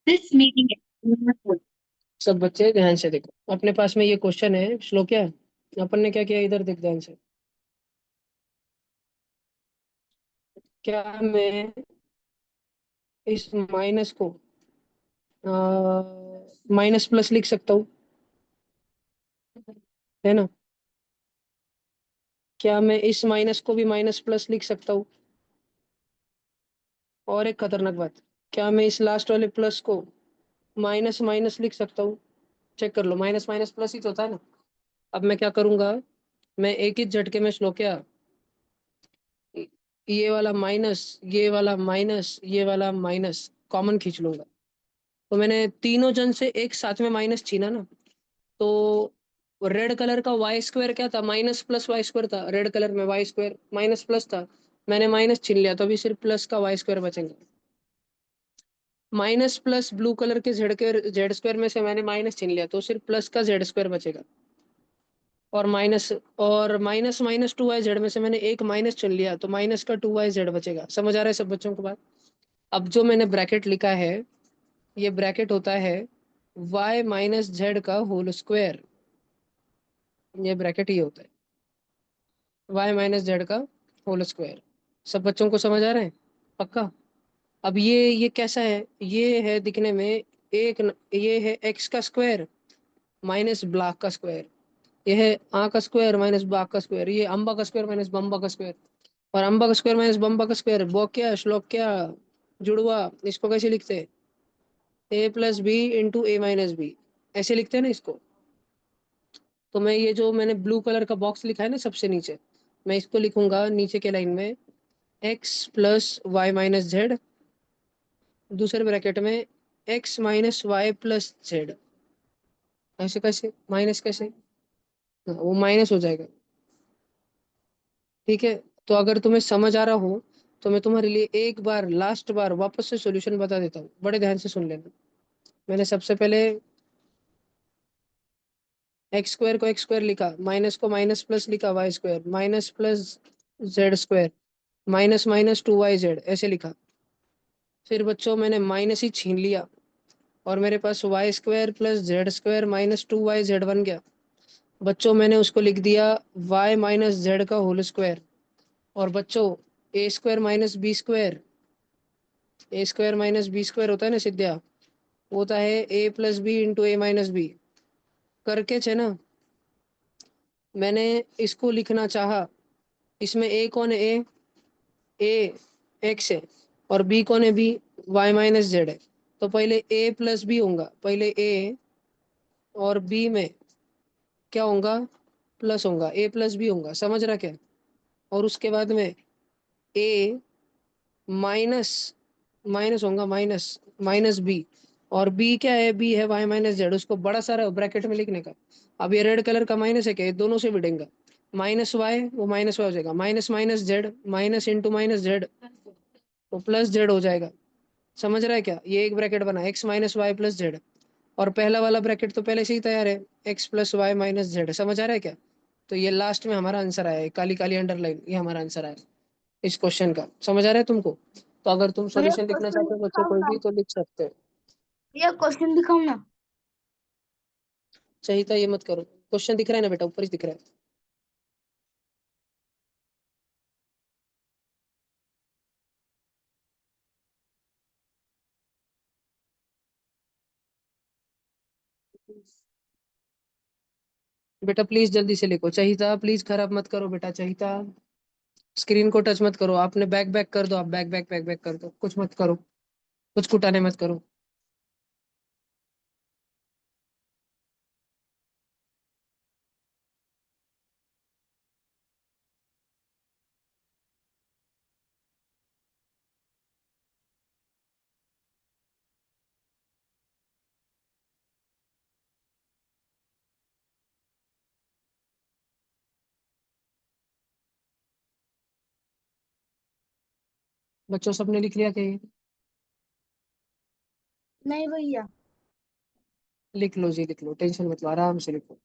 This meeting is सब बच्चे ध्यान से देखो, अपने पास में ये क्वेश्चन है श्लोक क्या। अपन ने क्या किया, इधर देख ध्यान से। क्या मैं इस माइनस को माइनस प्लस लिख सकता हूँ, है ना? क्या मैं इस माइनस को भी माइनस प्लस लिख सकता हूँ? और एक खतरनाक बात, क्या मैं इस लास्ट वाले प्लस को माइनस माइनस लिख सकता हूँ? चेक कर लो, माइनस माइनस प्लस ही तो होता है ना। अब मैं क्या करूंगा, मैं एक ही झटके में श्लोक क्या, ये वाला माइनस, ये वाला माइनस, ये वाला माइनस कॉमन खींच लूंगा। तो मैंने तीनों जन से एक साथ में माइनस छीना ना। तो रेड कलर का वाई स्क्वायर क्या था, माइनस प्लस वाई स्क्वायर था। रेड कलर में वाई स्क्वायर माइनस प्लस था, मैंने माइनस छीन लिया, तो अभी सिर्फ प्लस का वाई स्क्वायर बचेगा। माइनस प्लस ब्लू कलर के जेड स्क्वायर में से मैंने माइनस छीन लिया, तो सिर्फ प्लस का जेड स्क्वायर बचेगा। और minus minus two Y Z में से मैंने एक माइनस चुन लिया, तो माइनस का टू वाई जेड बचेगा। समझ आ रहा है सब बच्चों को बात? अब जो मैंने ब्रैकेट लिखा है, ये ब्रैकेट होता है वाई माइनस जेड का होल स्क्वायर। ये ब्रैकेट ही होता है वाई माइनस जेड का होल स्क्वायर। सब बच्चों को समझ आ रहा है? पक्का? अब ये कैसा है, ये है दिखने में ये है एक्स का स्क्वायर माइनस ब्लॉक का स्क्वायर। ये है आ का स्क्वायर माइनस बा का स्क्वायर। ये अम्बा का स्क्वायर माइनस बम्बा का स्क्वायर। और अम्बा का स्क्वायर माइनस बम्बा का स्क्वायर, वो क्या श्लोक क्या, जुड़वा। इसको कैसे लिखते हैं, ए plus B into A minus B, ऐसे लिखते हैं ना इसको। तो मैं ये जो मैंने ब्लू कलर का बॉक्स लिखा है ना सबसे नीचे, मैं इसको लिखूंगा नीचे के लाइन में X plus Y minus Z, दूसरे ब्रैकेट में X minus Y plus Z. ऐसे कैसे माइनस कैसे, हाँ, वो माइनस हो जाएगा। ठीक है, तो अगर तुम्हें समझ आ रहा हो तो मैं तुम्हारे लिए एक बार लास्ट बार वापस से सॉल्यूशन बता देता हूँ, बड़े ध्यान से सुन लेना। मैंने सबसे पहले एक्स स्क्वायर को एक्स स्क्वायर लिखा, माइनस को माइनस प्लस लिखा Y square minus plus Z square minus minus two Y Z ऐसे लिखा। फिर बच्चों मैंने माइनस ही छीन लिया और मेरे पास Y square plus Z square minus two Y Z बन गया। बच्चों मैंने उसको लिख दिया वाई माइनस जेड का होल स्क्वायर। और बच्चों A square minus B square, A square minus B square होता है ना सिद्धिया, वो होता है A plus B into A minus B करके छे ना। मैंने इसको लिखना चाहा, इसमें ए कौन है, ए एक्स है, और बी कौन है, बी वाई माइनस जेड है। तो पहले ए प्लस बी होगा, पहले ए और बी में क्या होगा, प्लस होगा, ए प्लस बी होगा, समझ रहा क्या? और उसके बाद में ए माइनस माइनस होगा, माइनस माइनस बी। और बी क्या है, बी है वाई माइनस जेड, उसको बड़ा सारा ब्रैकेट में लिखने का। अब ये रेड कलर का माइनस है क्या, ये दोनों से मिटेगा, माइनस वाई वो माइनस वाई हो जाएगा, minus minus Z minus into minus Z वो प्लस जेड हो जाएगा। समझ रहा है क्या? ये एक ब्रैकेट बना X minus Y plus Z. और पहला वाला ब्रैकेट तो पहले से ही तैयार है, X plus Y minus Z. समझ आ रहा है क्या? तो ये लास्ट में हमारा आंसर आया है, काली काली अंडरलाइन, ये हमारा आंसर आया इस क्वेश्चन का। समझ आ रहा है तुमको? तो अगर तुम भैया सॉल्यूशन लिखना क्वेश्चन चाहते हो बच्चों दिखाओ कोई ना। भी, तो लिख सकते हो। भैया क्वेश्चन दिखाओ ना। चाहिए था, ये मत करो। क्वेश्चन दिख रहा है ना बेटा, ऊपर ही दिख रहा है। बेटा प्लीज जल्दी से लिखो, चाहिए प्लीज खराब मत करो बेटा, चाहिए स्क्रीन को टच मत करो। आपने बैक बैक कर दो, आप बैक बैक बैक बैक कर दो, कुछ मत करो, कुछ कुटाने मत करो। बच्चों सबने लिख लिया क्या ये? नहीं भैया। लिख लो जी, लिख लो, टेंशन मत लो, आराम से लिखो।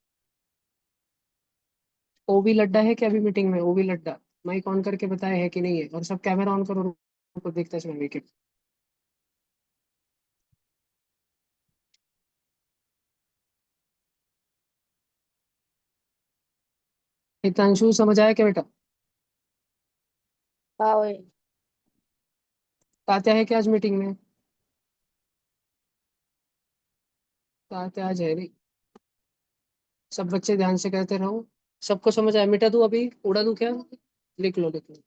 ओ भी लड्डा है क्या अभी मीटिंग में, ओ भी लड्डा? माइक ऑन करके बताया है कि नहीं है? और सब कैमरा ऑन करो, को देखता है इसमें। हितांशु समझ आया क्या बेटा? हाँ भाई। तात्या है क्या आज मीटिंग में? तात्या आज है नहीं। सब बच्चे ध्यान से कहते रहो। सबको समझ आया? मिटा दूं अभी, उड़ा दूं क्या? लिख लो लिख लो।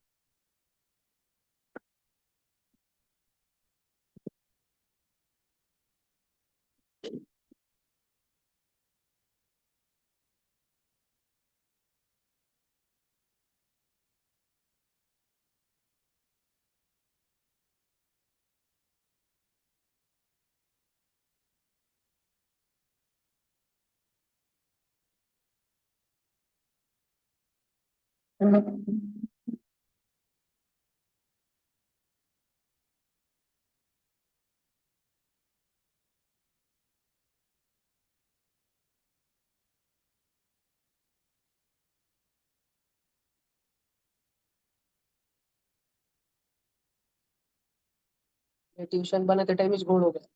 ट्यूशन बना के टाइम इस घोड़ हो गया।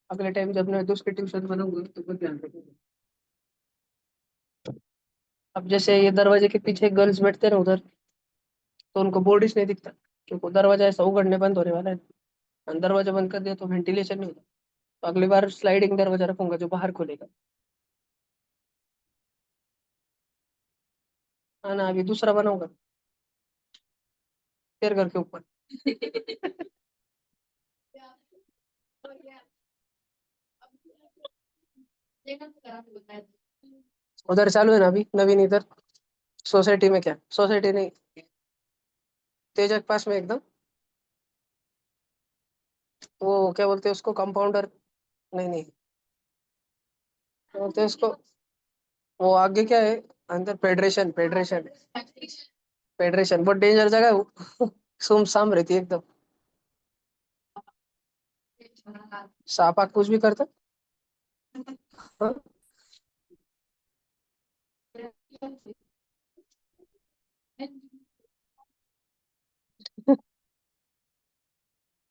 अगले टाइम जब मैं दोस्त के ट्यूशन बनाऊंगा तो बहुत ध्यान रखूंगा। अब जैसे ये दरवाजे के पीछे गर्ल्स बैठते ना उधर, तो उनको बोर्ड नहीं दिखता, क्योंकि दरवाजा ऐसा उघड़ने बंद होने वाला है। और दरवाजा बंद कर दिया तो वेंटिलेशन नहीं होता। तो अगली बार स्लाइडिंग दरवाजा रखूंगा जो बाहर खुलेगा। हाँ ना, अभी दूसरा बनाऊंगा तेरे घर के ऊपर। उधर चालू है ना अभी नवीन इधर। सोसाइटी में, क्या सोसाइटी नहीं, तेजा के पास में एकदम। वो क्या बोलते हैं उसको, कंपाउंडर। नहीं नहीं, क्या बोलते हैं उसको, वो आगे क्या है, अंदर फेडरेशन फेडरेशन। फेडरेशन बहुत डेंजर जगह है वो। सुमसाम रहती है एकदम। सांप आग कुछ भी करता। हाँ?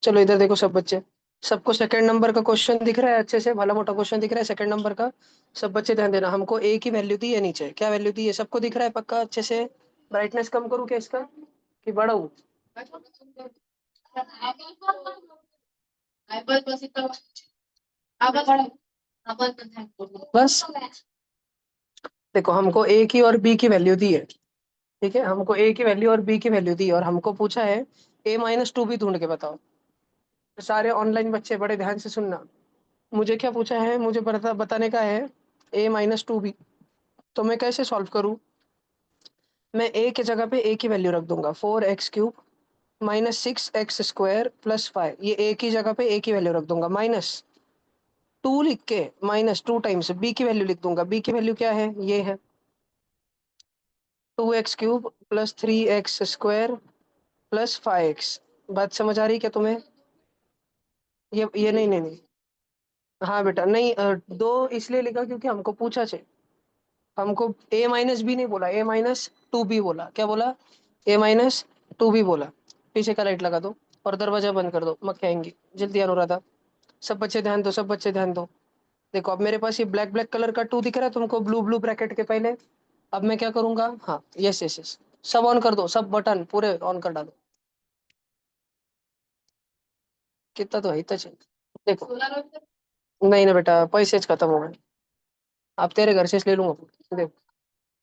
चलो इधर देखो सब बच्चे। सबको सेकंड नंबर का क्वेश्चन दिख रहा है अच्छे से, भला मोटा क्वेश्चन दिख रहा है सेकंड नंबर का। सब बच्चे ध्यान देना, हमको ए की वैल्यू दी है, नीचे क्या वैल्यू दी है सबको दिख रहा है पक्का अच्छे से? ब्राइटनेस कम करूँ क्या इसका, कि बढ़ाऊं? बस देखो, हमको ए की और बी की वैल्यू दी है। ठीक है, हमको ए की वैल्यू और बी की वैल्यू दी, और हमको पूछा है A-2 भी ढूंढ के बताओ। तो सारे ऑनलाइन बच्चे बड़े ध्यान से सुनना। मुझे क्या पूछा है, मुझे बताने का है A-2 भी। तो मैं कैसे सॉल्व करूं? मैं ए के जगह पे ए की वैल्यू रख दूंगा, 4x³ -6x² +5। ये ए की जगह पे ए की वैल्यू रख दूंगा, -2 लिख के -2 टाइम्स बी की वैल्यू लिख दूंगा। बी की वैल्यू क्या है, ये है 2x³ +3x² +5x। बात समझ आ रही क्या तुम्हें? ये नहीं नहीं नहीं। हाँ बेटा, नहीं दो इसलिए लिखा क्योंकि हमको पूछा चाहिए। हमको A-B नहीं बोला, A-2 भी बोला। क्या बोला? A-2 भी बोला। पीछे का लाइट लगा दो और दरवाजा बंद कर दो, मक्खी आएंगी। जल्दी अनुराधा। सब बच्चे ध्यान दो, सब बच्चे ध्यान दो। देखो अब मेरे पास ये ब्लैक ब्लैक कलर का 2 दिख रहा है तुमको, ब्लू ब्लू ब्रैकेट के पहले। अब मैं क्या करूंगा, हाँ यस यस यस, सब ऑन कर दो, सब बटन पूरे ऑन कर डालो। कितना तो है, इतना चाहिए। देखो, नहीं ना बेटा, पैसे खत्म हो गए। अब तेरे घर से ले लूंगा। देखो,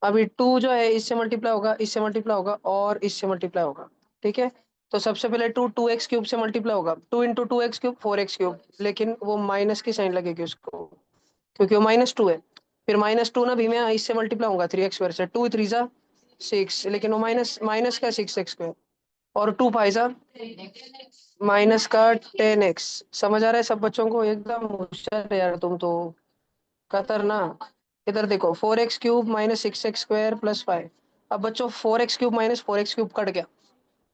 अभी 2 जो है इससे मल्टीप्लाई होगा, इससे मल्टीप्लाई होगा और इससे मल्टीप्लाई होगा। ठीक है, तो सबसे पहले 2 2x³ से मल्टीप्लाई होगा, 2 × 2x³ 4x³। लेकिन वो माइनस की साइन लगेगी उसको, क्योंकि वो -2 है। फिर -2 ना भी मैं इससे मल्टीप्लाई होगा 3x² से, 2 3 × 6, लेकिन वो माइनस माइनस का 6x²। और 2 5 -10x। समझ आ रहा है सब बच्चों को? एकदम होशियार है यार तुम तो, खतरनाक। इधर देखो, 4x³ -6x² +5। अब बच्चों 4x³ -4x³ कट गया।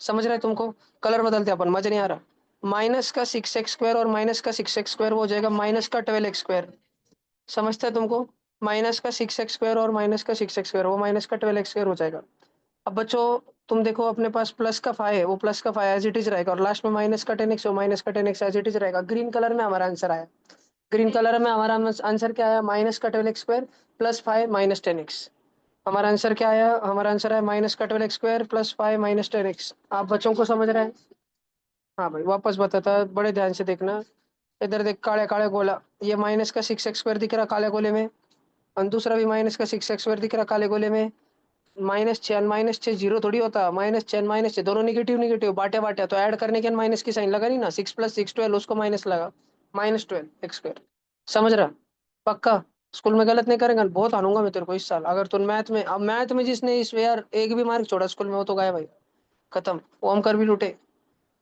समझ रहे तुमको? कलर बदलते अपन, मजा नहीं आ रहा। माइनस का 6x² और माइनस का 6x² वो हो जाएगा -12x²। समझते हैं तुमको? माइनस का 6x² और माइनस का 6x² वो -12x² हो जाएगा। अब बच्चों तुम देखो, अपने पास प्लस का 5 है, वो प्लस का 5 एज इट इज रहेगा, और लास्ट में -10x हो, -10x एज इट इज रहेगा। ग्रीन कलर में हमारा आंसर आया। ग्रीन कलर में हमारा आंसर क्या आया, -12x² +5 -10x। हमारा आंसर क्या आया? हमारा आंसर है -का 12x² प्लस 5 - 10x। आप बच्चों को समझ रहे हैं? हाँ भाई, वापस बताता है, बड़े ध्यान से देखना। इधर देख, काले काले गोला, ये -का 6x² दिख रहा काले गोले में, और दूसरा भी -का 6x² दिख रहा काले गोले में। -6 जीरो थोड़ी होता, -6 दोनों निगेटिव निगेटिव बाटे बाटे, तो ऐड करने के माइनस की साइन लगा नहीं ना, 6 + 6 12, उसको माइनस लगा, -12x²। समझ रहा? पक्का? स्कूल में गलत नहीं करेंगे, बहुत आनूंगा मैं तेरे को इस साल। अगर तू मैथ में, अब मैथ में जिसने इस यार एक भी मार्क छोड़ा स्कूल में, वो तो गया भाई, खत्म। वो हम कर भी लूटे।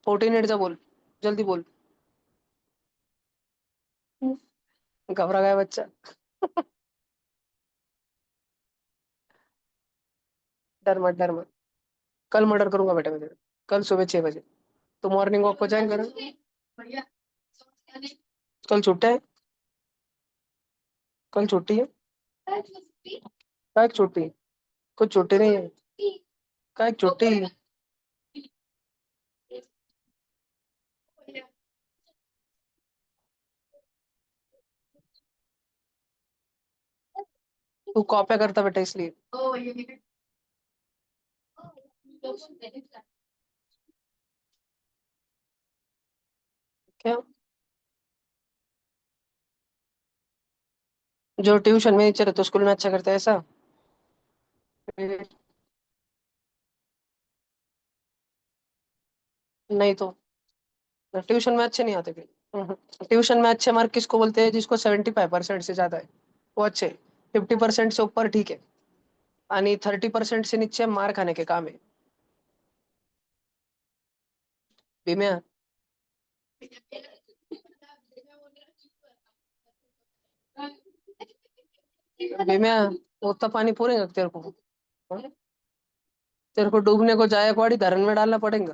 14 जा बोल, जल्दी बोल। घबरा गया बच्चा। डर मत, डर मत। कल मर्डर करूंगा बेटा मैं तेरा, कल सुबह 6 बजे। तो मॉर्निंग वॉक को ज्वाइन करो। कल छुट्टा है, कल छुट्टी है। क्या छुट्टी? कुछ छुट्टी नहीं है। क्या छुट्टी? तू कॉपी करता बेटा इसलिए। क्या? जो ट्यूशन में नीचे तो स्कूल में अच्छा करता है ऐसा? नहीं तो, ट्यूशन में अच्छे नहीं आते फिर। ट्यूशन में अच्छे मार्क किसको बोलते हैं? जिसको 75% से ज्यादा है, वो अच्छे। 50% से ऊपर ठीक है, आणि 30% से नीचे मार खाने के काम है। भीम्या, भीम्या, उतना पानी पूरेगा तेरे को? हाँ? तेरे को डूबने को जायकवाड़ी धरण में डालना पड़ेगा,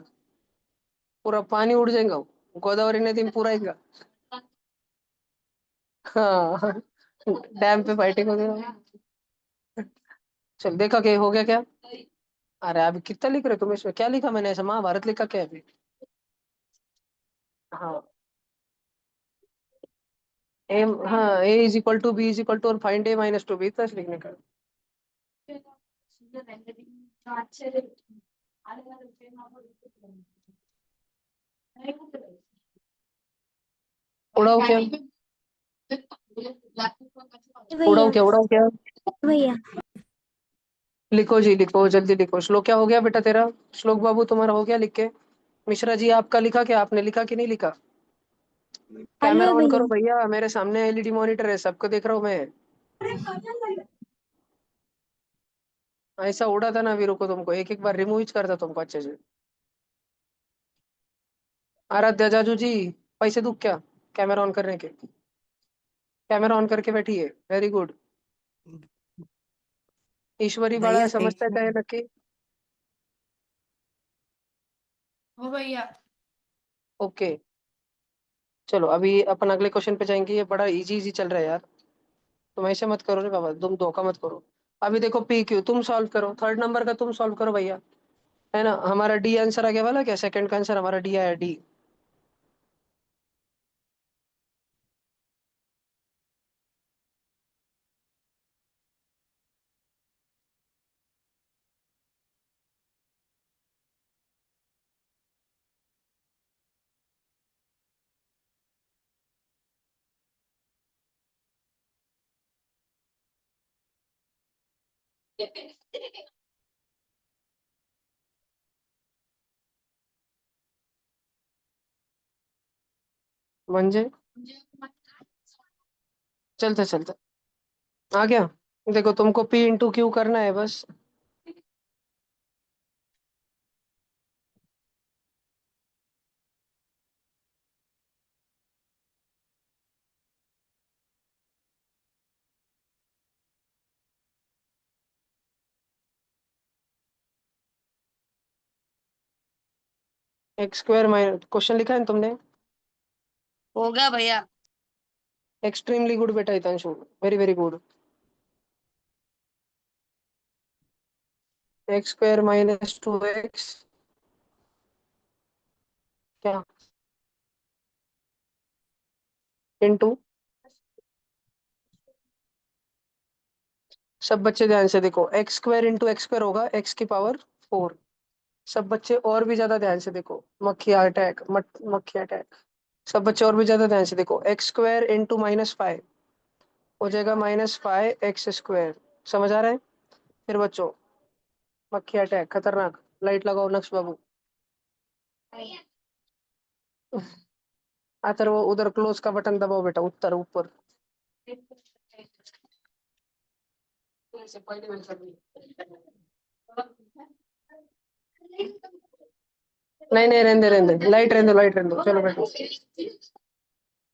पूरा पानी उड़ जाएगा वो। गोदावरी नदी में पूरा आएगा। हाँ। डैम पे फाइटिंग हो गया। चल देखा, क्या हो गया क्या? अरे अभी कितना लिख रहे तुम इसमें? क्या लिखा मैंने ऐसा? महाभारत लिखा क्या है अभी? हाँ, एम, हाँ, A = B = और फाइंड A - 2B, इतना लिखने का। उड़ाओ क्या? उड़ाओ भैया। क्या? उड़ाओ क्या? भैया। लिखो जी, लिखो जल्दी लिखो। श्लोक क्या हो गया बेटा तेरा? श्लोक बाबू तुम्हारा हो गया लिख के? मिश्रा जी आपका लिखा क्या? आपने लिखा कि नहीं लिखा? आलू कैमरा है ऑन भैया। करो भैया, मेरे सामने एलईडी मॉनिटर है, सबको देख रहा हूँ मैं। ऐसा उड़ा था ना वीरू को, तुमको एक एक बार रिमूव करता तुमको अच्छे से। आराध्या जाजू जी, पैसे दूं क्या कैमरा ऑन करने के? कैमरा ऑन करके बैठी है, वेरी गुड। ईश्वरी बड़ा भैया समझता है टेंशन चाहे नक्की। हो भैया। ओके, चलो अभी अपन अगले क्वेश्चन पे जाएंगे। ये बड़ा इजी इजी चल रहा है यार, तुम ऐसे मत करो रे बाबा, तुम धोखा मत करो। अभी देखो PQ तुम सॉल्व करो, थर्ड नंबर का तुम सॉल्व करो भैया। है ना? हमारा डी आंसर आ गया वाला क्या? सेकंड का आंसर हमारा डी आया, डी। म्हणजे चलता चलता आ गया। देखो तुमको P × Q करना है बस। X² माइनस, क्वेश्चन लिखा है ना तुमने? हो गया भैया। एक्सट्रीमली गुड बेटा Hitanshu, very very good. X² - 2x क्या? इंटू सब बच्चे ध्यान से देखो, x square into X square होगा एक्स की पावर 4। सब बच्चे और भी ज्यादा ध्यान से देखो, मक्खी अटैक, मक्खी अटैक। सब बच्चे और भी ज्यादा ध्यान से देखो, एक्स स्क्वायर इंटू -5 हो जाएगा -5 x²। समझ आ रहा है? फिर बच्चों, मक्खी अटैक खतरनाक। लाइट लगाओ नक्श बाबू। आतर वो उधर क्लोज का बटन दबाओ बेटा, उत्तर ऊपर। नहीं नहीं, रहने दे रहने दे, लाइट रहने दो, लाइट रहने दो, चलो बैठो।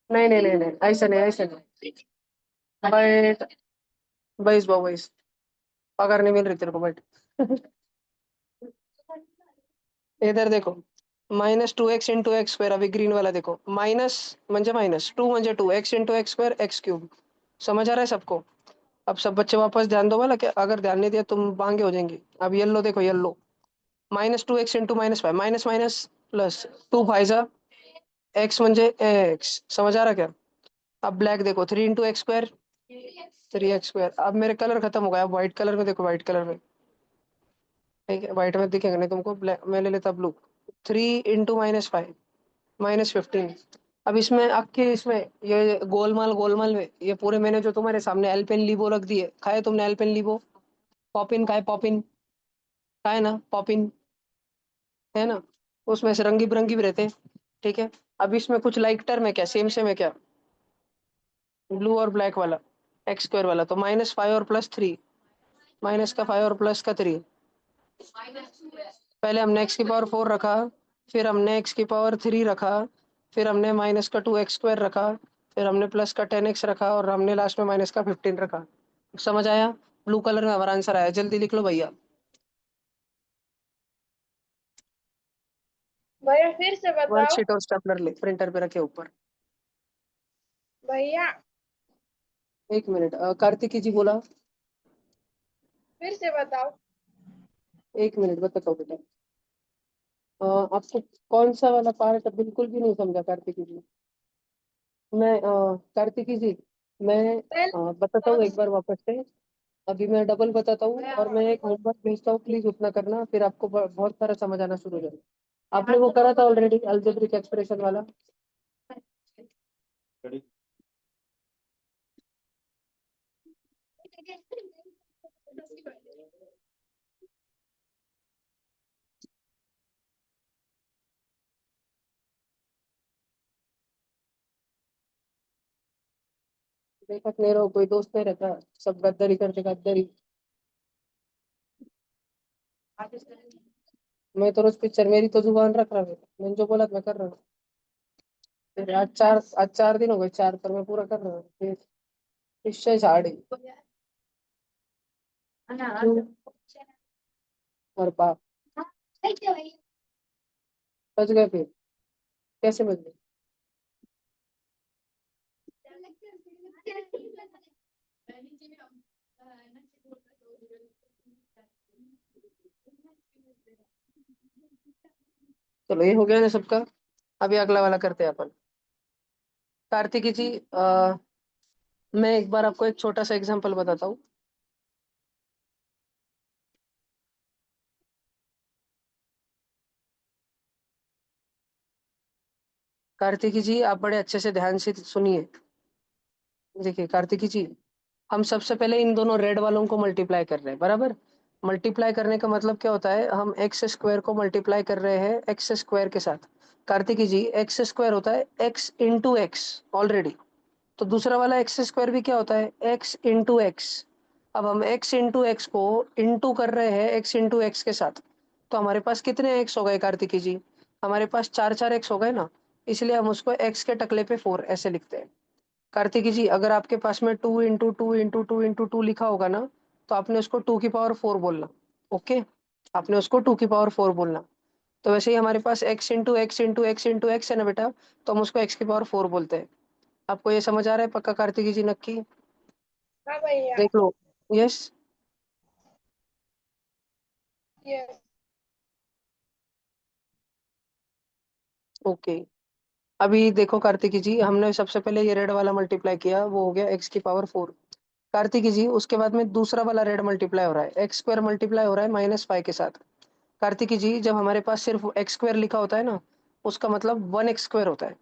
नहीं नहीं नहीं नहीं, ऐसा नहीं, ऐसा नहीं। बैठ, बैस बाबू बैस। पगार नहीं मिल रही तेरे को, बैठ। इधर देखो, -2x इंटू एक्स स्क्वेअर। अभी ग्रीन वाला देखो, माइनस म्हणजे माइनस, 2 म्हणजे 2, x into x square x³ समझ आ रहा है सबको? अब सब बच्चे वापस ध्यान दो वाला, कि अगर ध्यान नहीं दिया तुम बांगे हो जाएंगे। अब येलो देखो, yellow, -2x into -5, minus minus plus, 2 Pfizer x म्हणजे x। समझ आ रहा क्या? अब ब्लैक देखो, 3 इंटू एक्स स्क्वायर, 3x²। अब मेरे कलर खत्म हो गया, अब व्हाइट कलर में देखो, व्हाइट कलर में, ठीक है, व्हाइट में दिखेंगे नहीं तुमको, ब्लैक मैं ले लेता ब्लू। 3 इंटू -5, -15। अब इसमें आपके, इसमें ये गोलमाल गोलमाल में, ये पूरे मैंने जो तुम्हारे सामने एल्पेन लीबो रख दिए, खाए तुमने एल्पेन लीबो? पॉपिन खाए? पॉपिन खाए ना? पॉपिन है ना? उसमें से रंगी बिरंगी भी रहते हैं, ठीक है। अब इसमें कुछ लाइक टर्म है क्या, सेम सेम है क्या? ब्लू और ब्लैक वाला, x² वाला, तो -5 और +3, माइनस का 5 और प्लस का 3। पहले हमने x की पावर 4 रखा, फिर हमने x की पावर 3 रखा, फिर हमने माइनस का 2x² रखा, फिर हमने प्लस का 10x रखा, और हमने लास्ट में माइनस का 15 रखा। समझ आया? ब्लू कलर में हमारा आंसर आया, जल्दी लिख लो भैया। भैया फिर से बताओ। वर्कशीट और स्टेपलर ले, प्रिंटर पे रखे ऊपर। भैया 1 मिनट, कार्तिकी जी बोला। फिर से बताओ। 1 मिनट बताता हूँ बेटा। आपको कौन सा वाला पार्ट बिल्कुल भी नहीं समझा कार्तिकी जी? मैं कार्तिकी जी, मैं पहले बताता हूँ एक बार वापस से। अभी मैं डबल बताता हूँ, और मैं एक होमवर्क भेजता हूँ, प्लीज उतना करना, फिर आपको बहुत सारा समझ आना शुरू हो जाएगा। आपने वो करा था ऑलरेडी, अलजेब्रिक एक्सप्रेशन वाला? देखत नहीं रहो, कोई दोस्त नहीं रहता, सब गद्दारी करते, गद्दारी। मैं तो रोज पिक्चर, मेरी तो जुबान रख रहा है, मैंने जो बोला था मैं कर रहा हूँ। फिर आज 4 दिन हो गए, 4 पर मैं पूरा कर रहा हूँ। फिर निश्चय झाड़ी और बाप, बच गए फिर? कैसे बच गए? चलो ये हो गया ना सबका। अभी अगला वाला करते हैं अपन। कार्तिकी जी, मैं एक बार आपको एक छोटा सा एग्जांपल बताता हूँ। कार्तिकी जी, आप बड़े अच्छे से ध्यान से सुनिए। देखिए कार्तिकी जी, हम सबसे पहले इन दोनों रेड वालों को मल्टीप्लाई कर रहे हैं, बराबर? मल्टीप्लाई करने का मतलब क्या होता है, हम x² को मल्टीप्लाई कर रहे हैं x² के साथ। कार्तिकी जी, x² होता है x इंटू एक्स ऑलरेडी, तो दूसरा वाला x² भी क्या होता है, x इंटू एक्स। अब हम x इंटू एक्स को इंटू कर रहे हैं x इंटू एक्स के साथ, तो हमारे पास कितने x हो गए कार्तिकी जी? हमारे पास 4 4 x हो गए ना, इसलिए हम उसको x के टकले पे 4 ऐसे लिखते हैं। कार्तिकी जी, अगर आपके पास में 2 इंटू 2 इंटू 2 इंटू 2 लिखा होगा ना, तो आपने उसको 2 की पावर 4 बोलना। ओके, आपने उसको 2 की पावर 4 बोलना। तो वैसे ही हमारे पास x into x into x into x है ना बेटा, तो हम उसको x की पावर 4 बोलते हैं। आपको ये समझ आ रहा है पक्का कार्तिकी जी? नक्की हाँ भैया। देख लो। Yes, yes. ओके। अभी देखो कार्तिकी जी, हमने सबसे पहले ये रेड वाला मल्टीप्लाई किया, वो हो गया x की पावर 4। कार्तिकी जी उसके बाद में दूसरा वाला रेड मल्टीप्लाई हो रहा है, एक्स स्क्वायर मल्टीप्लाई हो रहा है -5 के साथ। कार्तिकी जी जब हमारे पास सिर्फ एक्स स्क्वायर लिखा होता है ना, उसका मतलब 1x² होता है,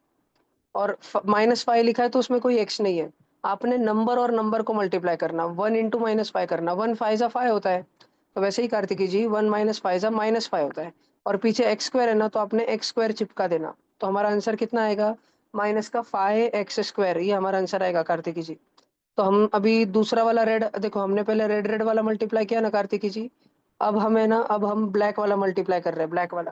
और -5 लिखा है तो उसमें कोई x नहीं है। आपने नंबर और नंबर को मल्टीप्लाई करना, 1 इंटू -5 करना, 1 5 जा 5 होता है। तो वैसे ही कार्तिकी जी 1 -5 जा -5 होता है, और पीछे एक्स स्क्वायर है ना, तो आपने एक्स स्क्वायर चिपका देना। तो हमारा आंसर कितना आएगा? माइनस का 5x², ये हमारा आंसर आएगा कार्तिकी जी। तो हम अभी दूसरा वाला रेड देखो, हमने पहले रेड रेड वाला मल्टीप्लाई किया ना कार्तिकी जी, अब हमें ना, अब हम ब्लैक वाला मल्टीप्लाई कर रहे हैं, ब्लैक वाला।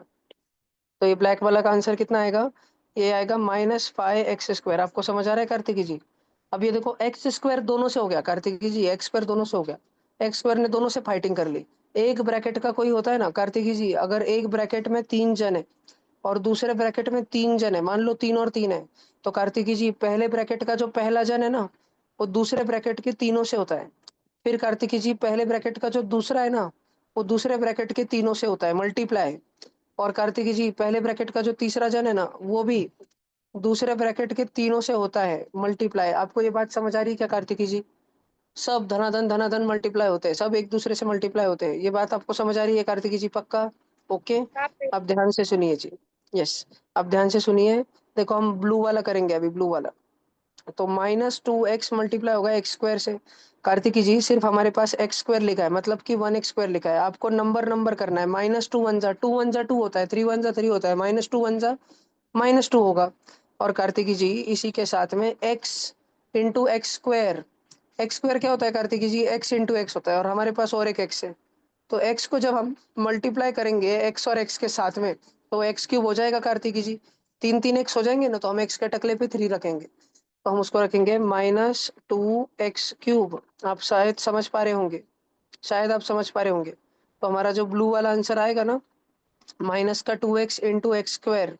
तो ये ब्लैक वाला का आंसर कितना आएगा? ये आएगा -5x²। आपको समझ आ रहा है कार्तिकी जी? अब ये देखो, एक्स स्क्वायर दोनों से हो गया कार्तिकी जी, एक्स स्क्वायर दोनों से हो गया, एक्स स्क्वायर ने दोनों से फाइटिंग कर ली। एक ब्रैकेट का कोई होता है ना कार्तिकी जी, अगर एक ब्रैकेट में 3 जन है और दूसरे ब्रैकेट में 3 जन है, मान लो 3 और 3 है, तो कार्तिकी जी पहले ब्रैकेट का जो पहला जन है ना, वो दूसरे ब्रैकेट के तीनों से होता है। फिर कार्तिकी जी पहले ब्रैकेट का जो दूसरा है ना, वो दूसरे ब्रैकेट के तीनों से होता है, मल्टीप्लाई। और कार्तिकी जी पहले ब्रैकेट का जो तीसरा जन है ना, वो भी दूसरे ब्रैकेट के तीनों से होता है, मल्टीप्लाई। आपको ये बात समझ आ रही है क्या कार्तिकी जी? सब धनाधन मल्टीप्लाई होते हैं, सब एक दूसरे से मल्टीप्लाई होते हैं। ये बात आपको समझ आ रही है कार्तिकी जी? पक्का? ओके। हाँ भैया। अब ध्यान से सुनिए जी। यस, अब ध्यान से सुनिए। देखो हम ब्लू वाला करेंगे अभी, ब्लू वाला। तो -2x मल्टीप्लाई होगा एक्स स्क्वायर से। कार्तिकी जी सिर्फ हमारे पास एक्स स्क्वायर लिखा है, मतलब कि 1x² लिखा है। आपको नंबर नंबर करना है, -2 होता है, 3 होता है, -2 होगा। और कार्तिकी जी इसी के साथ में x into X square. X square क्या होता है कार्तिकी जी? x इंटू एक्स होता है, और हमारे पास और एक x है। तो x को जब हम मल्टीप्लाई करेंगे x और x के साथ में, तो x³ हो जाएगा कार्तिकी जी। 3 3 x हो जाएंगे ना, तो हम x के टकले पे 3 रखेंगे, तो हम उसको रखेंगे -2x³। आप शायद समझ पा रहे होंगे, शायद आप समझ पा रहे होंगे। तो हमारा जो ब्लू वाला आंसर आएगा ना, माइनस का 2x इंटू एक्स स्क्वायर,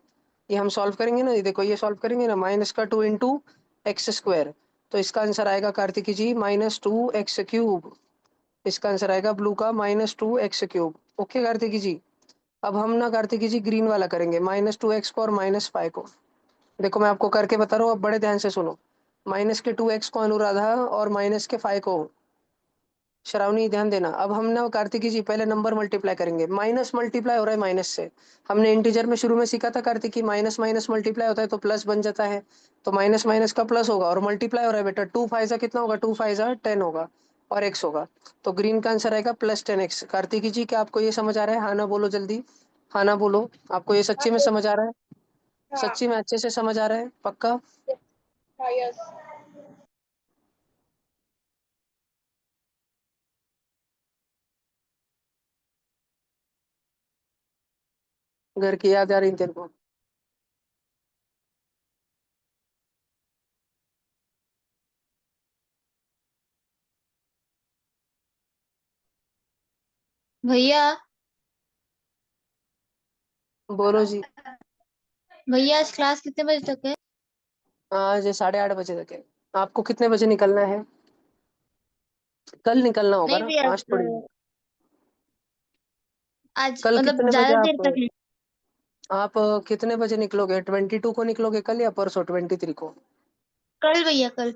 ये हम सॉल्व करेंगे ना, ये देखो ये सॉल्व करेंगे ना, -2 इंटू एक्स स्क्वायर। तो इसका आंसर आएगा कार्तिकी जी -2x³। इसका आंसर आएगा ब्लू का -2x³। ओके कार्तिकी जी। अब हम ना कार्तिकी जी ग्रीन वाला करेंगे, -2x को और -5 को। देखो मैं आपको करके बता रहा हूँ, अब बड़े ध्यान से सुनो। माइनस के 2x को अनुराधा, और -5 को श्रावणी, ध्यान देना। अब हम ना कार्तिकी जी पहले नंबर मल्टीप्लाई करेंगे, माइनस मल्टीप्लाई हो रहा है माइनस से। हमने इंटीजर में शुरू में सीखा था कार्तिकी, माइनस माइनस मल्टीप्लाई होता है तो प्लस बन जाता है। तो माइनस माइनस का प्लस होगा, और मल्टीप्लाई हो रहा है बेटा, 2 5 जा कितना होगा? 2 5 जा 10 होगा, और x होगा। तो ग्रीन का आंसर आएगा +10x। कार्तिकी जी क्या आपको ये समझ आ रहा है? हाँ ना बोलो जल्दी, हाँ ना बोलो। आपको ये हाँ सच्ची में भैया। समझ आ रहा है? हाँ। सच्ची में अच्छे से समझ आ रहा है? पक्का? हाँ, यस। घर की याद आ रही है तेरे को? भैया। बोलो जी। भैया आज क्लास कितने बजे तक है? आज 8:30 बजे तक है। आपको कितने बजे निकलना है? कल निकलना होगा नहीं ना, भैया, आज थोड़ी। आज कल मतलब कितने बजे ज्यादा देर आप तक नहीं। आप कितने बजे निकलोगे? 22 को निकलोगे कल, या परसों 23 को? कल भैया, कल।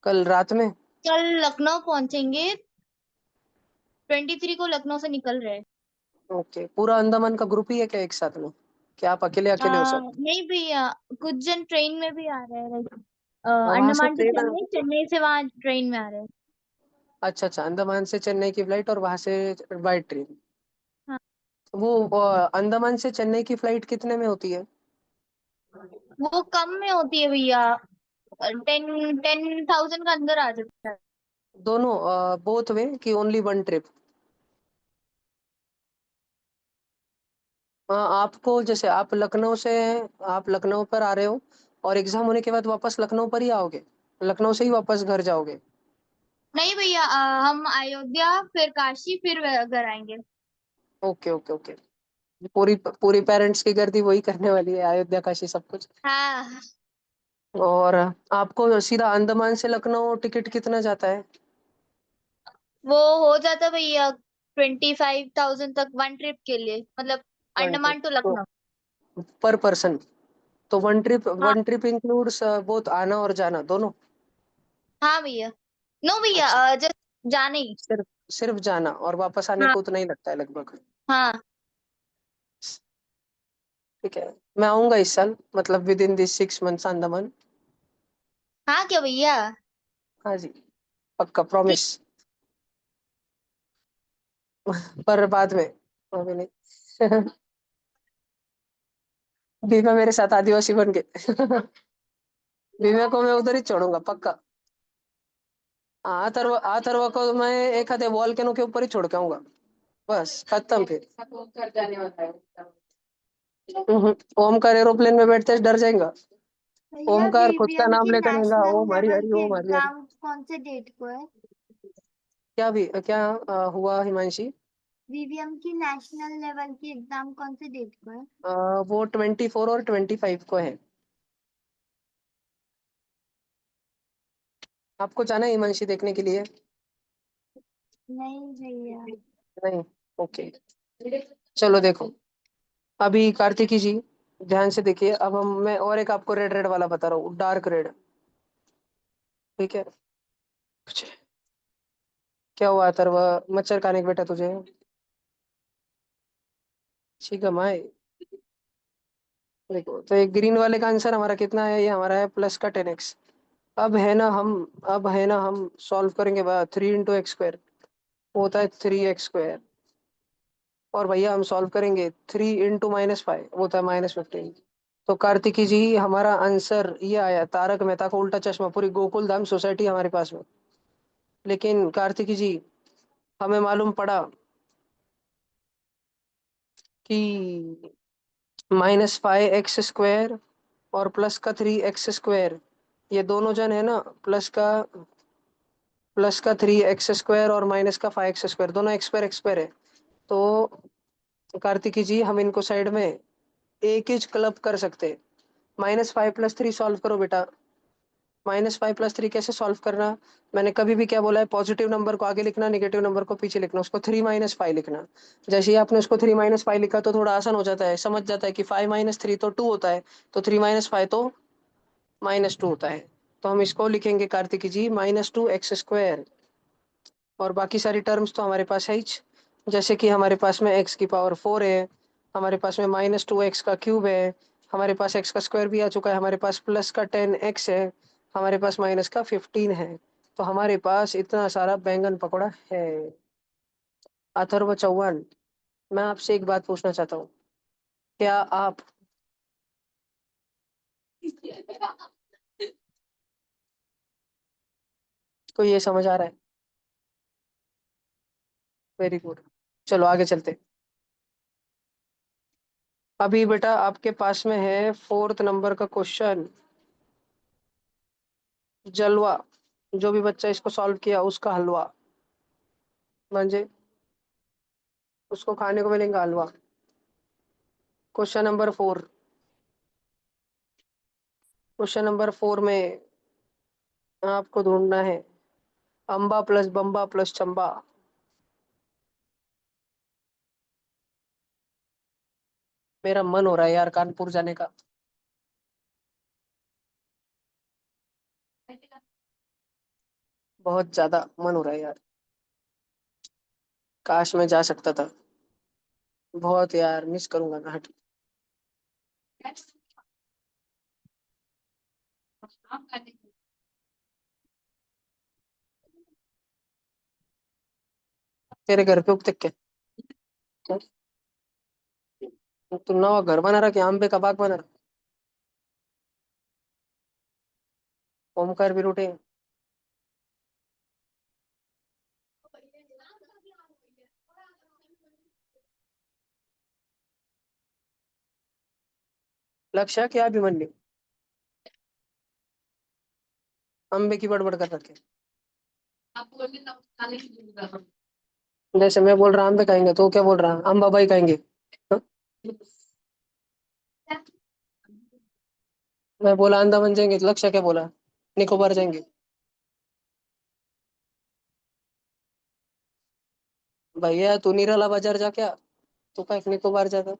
कल रात में? कल लखनऊ पहुंचेंगे। 23 को लखनऊ से निकल रहे हैं। ओके, पूरा अंडमान का ग्रुप ही है क्या एक साथ में? क्या आप अकेले अकेले हो सब? नहीं भैया, कुछ जन ट्रेन में भी आ रहे हैं, लाइक वहां से अंडमान टू ट्रेन चेन्नई, चेन्नई से वहां ट्रेन में आ रहे हैं। अच्छा अच्छा, अंडमान से चेन्नई की फ्लाइट, और वहां से बाई ट्रेन। हाँ। वो अंडमान से चेन्नई की फ्लाइट कितने में होती है? वो कम में होती है भैया, 10,000 का अंदर आ जाता है। दोनों बोथ वे कि ओनली वन ट्रिप? आपको जैसे आप लखनऊ पर आ रहे हो, और एग्जाम होने के बाद वापस लखनऊ पर ही आओगे? लखनऊ से ही वापस घर जाओगे? नहीं भैया, हम अयोध्या फिर काशी फिर घर आएंगे। Okay okay okay. पूरी पूरी पेरेंट्स की गर्दी वही करने वाली है, अयोध्या काशी सब कुछ। हाँ। और आपको सीधा अंडमान से लखनऊ टिकट कितना जाता है? वो हो जाता भैया 25,000 तक वन ट्रिप के लिए, मतलब वन ट्रिप अंडमान टू तो लखनऊ। पर पर्सन? तो वन ट्रिप, हाँ। वन ट्रिप इंक्लूड्स बोथ आना और जाना दोनों? हाँ भैया। नो भैया, अच्छा। जस्ट जाने ही। सिर्फ सिर्फ जाना और वापस आने हाँ को उतना ही लगता है लगभग। हाँ ठीक है, मैं आऊंगा इस साल, मतलब with in this 6 months Andaman. हाँ क्या भैया? हाँ जी, पक्का ठीक। प्रॉमिस। पर बाद में, अभी नहीं। बीमा मेरे साथ आदिवासी बन के। बीमा को मैं उधर ही छोड़ूंगा पक्का। आथर्व को मैं एक आधे वॉल्केनो के ऊपर ही छोड़ के आऊंगा, बस खत्म फिर। ओमकार एरोप्लेन में बैठते डर जाएगा। भैया ओमकार खुद का वीवीएम की नाम लेकर रहेगा, नेशनल ओम हरि लेवल हरि की ओम हरि हरि। एग्जाम कौन से डेट को है? क्या भी क्या हुआ हिमांशी? वीवीएम की नेशनल लेवल की एग्जाम कौन से डेट को है? वो 24 और 25 को है। आपको जाना है हिमांशी देखने के लिए? नहीं भैया। नहीं, ओके। चलो देखो, अभी कार्तिकी जी ध्यान से देखिए। अब मैं और एक आपको रेड रेड वाला बता रहा हूँ, डार्क रेड। ठीक है, क्या हुआ अथर्व? मच्छर खाने को बेटा तुझे? ठीक है माए। देखो तो एक ग्रीन वाले का आंसर हमारा कितना है? ये हमारा है प्लस का 10x। अब है ना हम सॉल्व करेंगे बाद 3 × x² होता है 3x²। और भैया हम सॉल्व करेंगे 3 × -5 होता है -15। तो कार्तिकी जी हमारा आंसर ये आया, तारक मेहता का उल्टा चश्मा, पूरी गोकुल धाम सोसाइटी हमारे पास में। लेकिन कार्तिकी जी हमें मालूम पड़ा कि -5x² और प्लस का 3x², ये दोनों जन है ना, प्लस का 3x² और -का 5x², दोनों x² है। तो कार्तिकी जी हम इनको साइड में एक ही क्लब कर सकते। -5 + 3 सॉल्व करो बेटा। -5 + 3 कैसे सॉल्व करना? मैंने कभी भी क्या बोला है? पॉजिटिव नंबर को आगे लिखना, नेगेटिव नंबर को पीछे लिखना, उसको 3 - 5 लिखना। जैसे ही आपने उसको 3 - 5 लिखा तो थोड़ा आसान हो जाता है, समझ जाता है कि 5 - 3 तो 2 होता है, तो 3 - 5 तो -2 होता है। तो हम इसको लिखेंगे कार्तिकी जी -2x²। और बाकी सारी टर्म्स तो हमारे पास है ही। जैसे कि हमारे पास में x⁴ है, हमारे पास में -2x³ है, हमारे पास x² भी आ चुका है, हमारे पास प्लस का 10x है, हमारे पास माइनस का 15 है। तो हमारे पास इतना सारा बैंगन पकौड़ा है। अथर्व चौहान, मैं आपसे एक बात पूछना चाहता हूँ, क्या आप को ये समझ आ रहा है? वेरी गुड, चलो आगे चलते। अभी बेटा आपके पास में है 4th नंबर का क्वेश्चन, जलवा। जो भी बच्चा इसको सॉल्व किया उसका हलवा, म्हणजे उसको खाने को मिलेगा हलवा। क्वेश्चन नंबर 4, क्वेश्चन नंबर 4 में आपको ढूंढना है अम्बा प्लस बम्बा प्लस चंबा। मेरा मन हो रहा है यार कानपुर जाने का, बहुत ज्यादा मन हो रहा है यार। काश मैं जा सकता था, बहुत यार मिस करूंगा घाट। तेरे घर पे उगते क्या? तू नवा घर बना रहा कि आंबे का बाग बना रहा? ओमकार भी रूठे। लक्ष्य क्या अभिमन्यु अम्बे की बड़बड़ कर रखे। जैसे मैं बोल रहा अम्बे खाएंगे तो क्या बोल रहा अम्बा भाई खाएंगे? हाँ? मैं बोला अंडा बन जाएंगे तो लक्ष्य क्या बोला? निकोबार जाएंगे। भैया तू निराला बाजार जा क्या? तू का निकोबार जाता?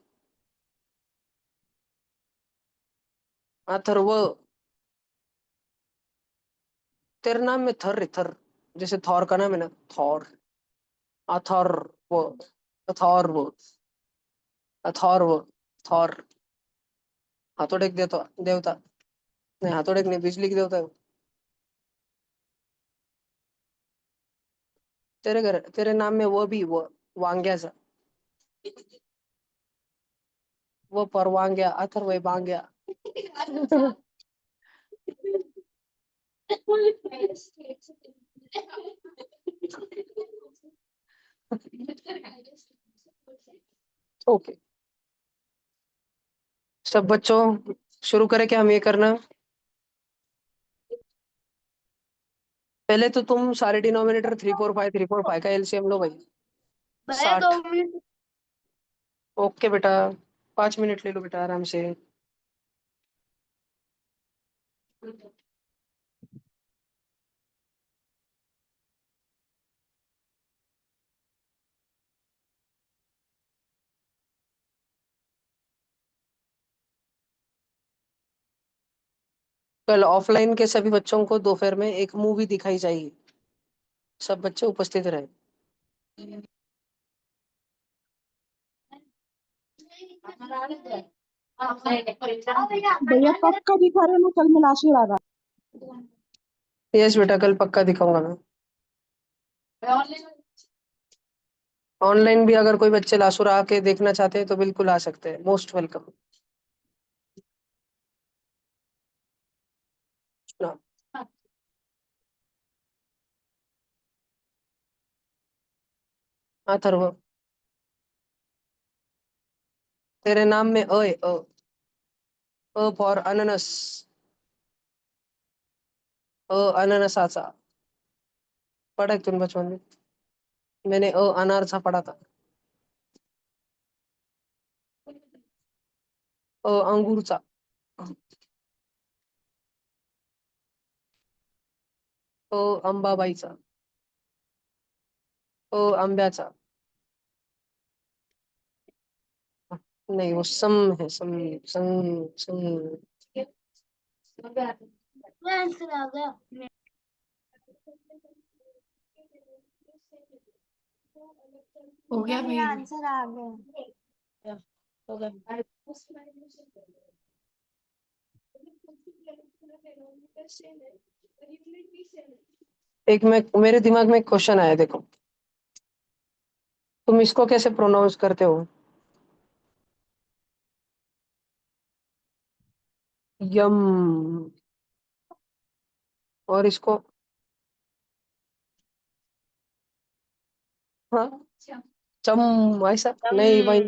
अथर्व, तेरे नाम में थर है थर, जैसे थॉर का नाम है ना, थॉर, अथर्व, अथर्व, अथर्व, थॉर। हाथोड़े के देवता, देवता नहीं, हाथोड़े के नहीं, बिजली के देवता है वो। तेरे घर, तेरे नाम में वो भी, वो वांग्या सा, वो परवांग्या, अथर्व है बांग्या। ओके, सब बच्चों शुरू करें क्या हम ये करना? पहले तो तुम सारे डिनोमिनेटर 3 4 5 का एलसीएम लो भाई। भैया 60। 2 मिनट। ओके बेटा, 5 मिनट ले लो बेटा आराम से। कल ऑफलाइन के सभी बच्चों को दोपहर में एक मूवी दिखाई जाएगी, सब बच्चे उपस्थित रहे। भैया पक्का दिखा रहे ना, कल मैं लाशुर आ रहा। यस बेटा, कल पक्का दिखाऊंगा मैं। ऑनलाइन भी अगर कोई बच्चे लासुरा आके देखना चाहते हैं तो बिल्कुल आ सकते हैं, मोस्ट वेलकम। अथर्व, तेरे नाम में अ है, अ फॉर अननस, अननसाचा। पढ़ा है तुम बचपन में? मैंने अनारसा पढ़ा था। अंगूरचा, अंबाबाईचा, आंब्याचा। नहीं, वो सम है, सम, सम, सम। आंसर आ गया। हो गया मेरा भाई। आंसर आ गया। हो गया। एक मैं, मेरे दिमाग में एक क्वेश्चन आया, देखो तुम इसको कैसे प्रोनाउंस करते हो? यम, और इसको, हाँ, चम, ऐसा नहीं भाई,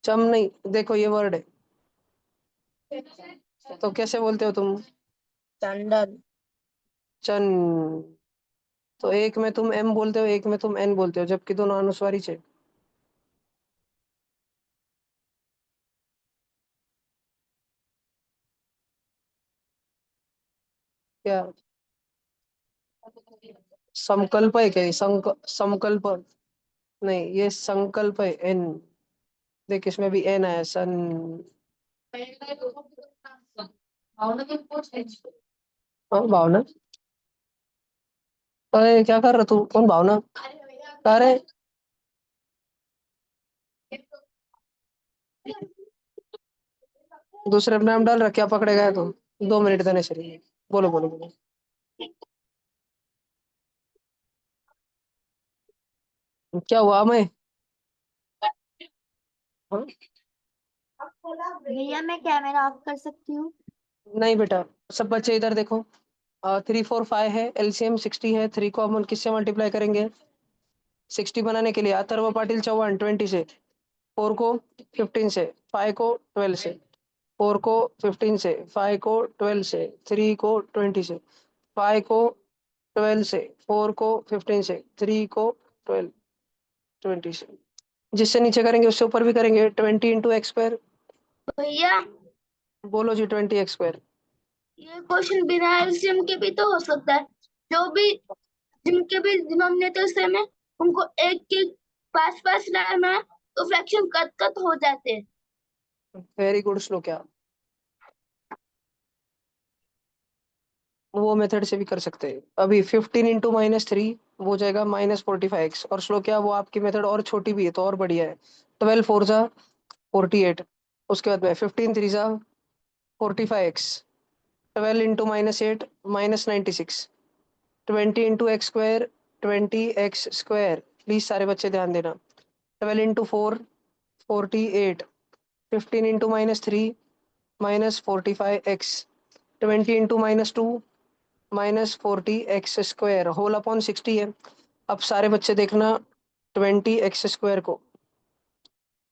चम नहीं, देखो ये वर्ड है, तो कैसे बोलते हो तुम? चंदन। चन। तो एक में तुम एम बोलते हो, एक में तुम एन बोलते हो, जबकि दोनों अनुस्वारी है। क्या संकल्प है क्या ये? संकल्प नहीं, ये संकल्प है, एन। देख इसमें भी एन आया, सन। हाँ, भावना। अरे क्या कर रहा तू? कौन भावना? अरे दूसरे नाम डाल रहा, क्या पकड़े गए तू? 2 मिनट देने चाहिए। बोलो बोलो बोलो। क्या हुआ मैं? हाँ? भैया मैं कैमरा ऑफ कर सकती हूँ? नहीं बेटा, सब बच्चे इधर देखो। 3 4 5 है, एलसीएम 60 है, 3 को हम किससे मल्टीप्लाई करेंगे? 60 बनाने के लिए अथर्व पाटिल चौहान 20 से, 4 को 15 से, 5 को 12 से, 4 को 15 से, 5 को 12 से, 3 को 20 से, 5 को 12 से, 4 को 15 से, 3 को 12, 20 से। जिससे नीचे करेंगे उससे ऊपर भी करेंगे, 20 × x²। भैया बोलो जी, 20 x²। ये क्वेश्चन बिना एलसीएम के भी तो हो सकता है। जो भी जिनके भी डिनोमिनेटर सेम है उनको एक के पास पास लाना है तो फ्रैक्शन कट कट हो जाते हैं। वेरी गुड श्लोक। क्या वो मेथड से भी कर सकते हैं। अभी 15 इंटू -3 वो हो जाएगा -45x, और स्लो क्या, वो आपकी मेथड और छोटी भी है तो और बढ़िया है। 12 4 जा 48, उसके बाद में 15 3 जा 45x, 12 into -8 -96, 20 into X square 20x²। Please सारे बच्चे ध्यान देना। 12 into 4 48, 15 into -3 -45x, 20 into -2 -40x² whole upon 60 है। अब सारे बच्चे देखना 20x² को,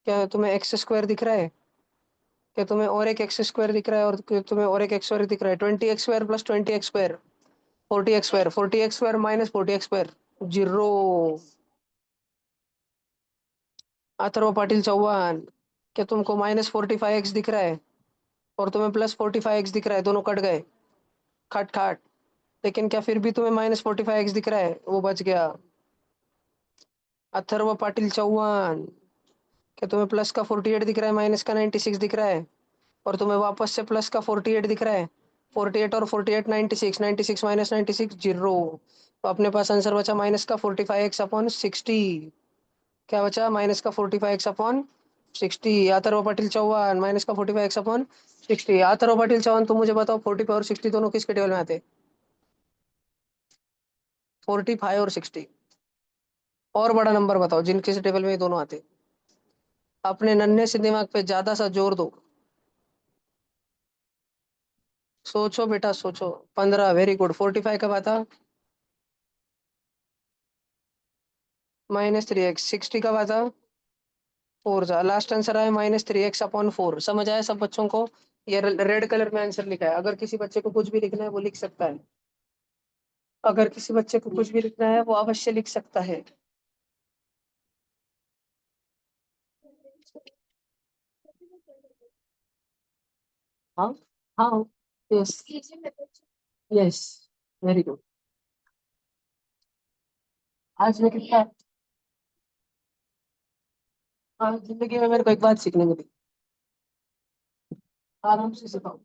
क्या तुम्हें x² दिख रहा है? क्या तुम्हें और एक x² दिख रहा है? और क्या तुम्हें और एक x² दिख रहा है? 20x² plus 20x², 40x², 40x² minus 40x², zero. Atharva Patil Chauhan, क्या तुमको -45x दिख रहा है और तुम्हें +45x दिख रहा है? दोनों कट गए, खट खट। लेकिन क्या फिर भी तुम्हें -45x दिख रहा है? वो बच गया। अथर्व पाटिल चौहान, क्या तुम्हें प्लस का 48 दिख रहा है, माइनस का 96 दिख रहा है, और तुम्हें वापस से प्लस का 48 दिख रहा है? 48 और 48 96, 96 माइनस 96 जीरो। तो अपने पास आंसर बचा -का 45x/60। क्या बचा? -का 45x/60। अथर्व पाटिल चौहान, -का 45x/60। अथर्व पाटिल चौहान, तुम मुझे बताओ 45 और 60 दोनों किसके टेबल में आते? 45 और 60। और बड़ा नंबर बताओ जिनके टेबल में ये दोनों आते। अपने नन्हे से दिमाग पे ज्यादा सा जोर दो, सोचो बेटा सोचो। 15, वेरी गुड। 45 कब आता? -3x। 60 कब आता? 4 जा। लास्ट आंसर आया -3x/4। समझ आया सब बच्चों को? ये रेड कलर में आंसर लिखा है। अगर किसी बच्चे को कुछ भी लिखना है वो लिख सकता है। अगर किसी बच्चे को कुछ भी लिखना है वो अवश्य लिख सकता है। हाँ हाँ, यस यस, वेरी गुड। आज में कितना, आज जिंदगी में मेरे को एक बात सीखने मिली, आराम से सिखाओ।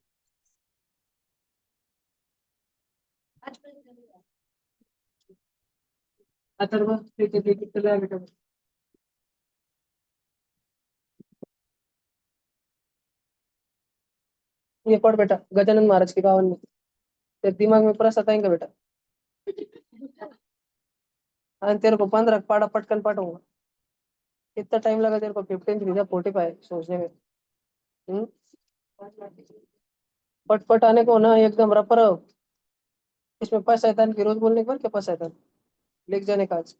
अथर्व, ठीक है ठीक है, चलो यार बेटा। ये पढ़ बेटा, गजानन महाराज की 52 में। तेरे दिमाग में पूरा सताएंगे बेटा। और तेरे को 15 पाड़ा पटकन पढ़ूंगा। कितना टाइम लगा तेरे को? 15 3 45 सोचने में। हम्म? पट पट आने को ना एकदम रपर। इसमें पास शैतान की रोज बोलने के बाद क्या पास शैतान लिख जाने का आज।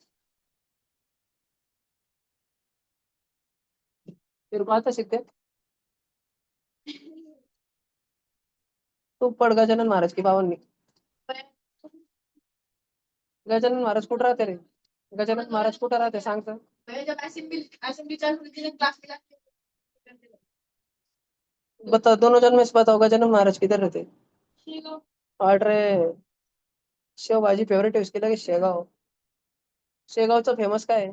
तेरे को आता सीखते? तू पढ़ गजानन महाराज की 52 में। गजानन महाराज कुठं राहते रे? गजानन महाराज कुठं राहते सांग तर? बताओ, दोनों जन में से बताओ गजानन महाराज किधर रहते? अरे, शेव भाजी फेवरेट है उसकी, लगे शेगाव। शेगावचं फेमस काय आहे?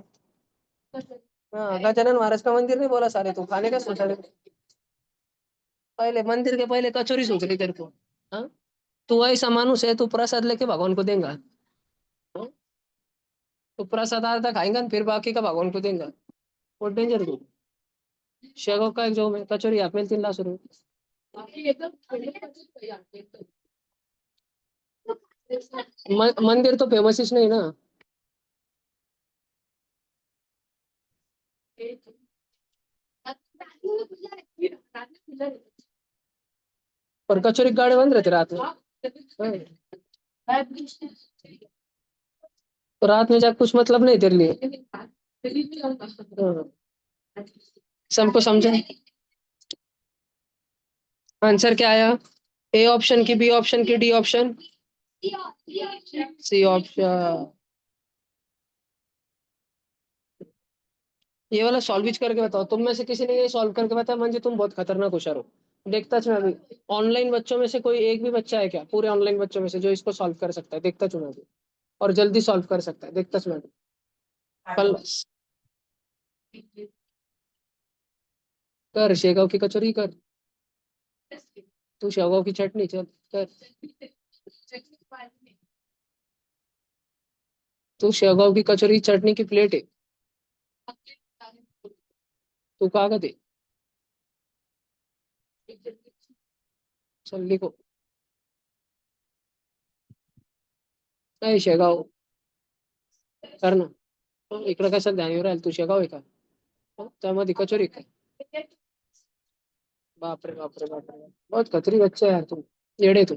हाँ, गजानन महाराज का मंदिर नहीं बोला सारे, तू खाने का सोचा रे? पहले मंदिर के पहले कचोरी सोच रही तेरे को। हाँ, तू ऐसा मानुस है, तू प्रसाद लेके भगवान को देगा। हाँ? तो प्रसाद आधा खाएंगा फिर बाकी का भगवान को देगा। वो डेंजर तू। शेगाव का एक जो में कचोरी आप में 3 लाख रुपए। मंदिर तो फेमस ही नहीं ना। पर कचोरी के गाड़े बंद रहते रात में। हाँ। तो रात में जाकर कुछ मतलब नहीं तेरे लिए। हाँ। सबको समझा? आंसर क्या आया? ए ऑप्शन की, बी ऑप्शन की, डी ऑप्शन, सी ऑप्शन। ये वाला सॉल्व करके बताओ। तुम में से किसी ने ये सॉल्व करके बताया मंजी, तुम बहुत खतरनाक होशियार हो। देखता चुना अभी। ऑनलाइन बच्चों में से कोई एक भी बच्चा है क्या, पूरे ऑनलाइन बच्चों में से, जो इसको सॉल्व कर सकता है? देखता चुना अभी। और जल्दी सॉल्व कर सकता है, देखता चुना अभी। कल कर शेगाव की कचौरी कर। तू शेगाव की चटनी चल कर। तू शेवगांव की कचौरी चटनी की प्लेट है, तू कागज है। चल लिखो। नाही शेगाव कर ना. इकडं कसं ध्यान येऊ राहिलं, तू शेगाव आहे का? त्यामध्ये कचोरी काय? बापरे बापरे बापरे, बहुत कचरी बच्चा है यार तू, येडे तू.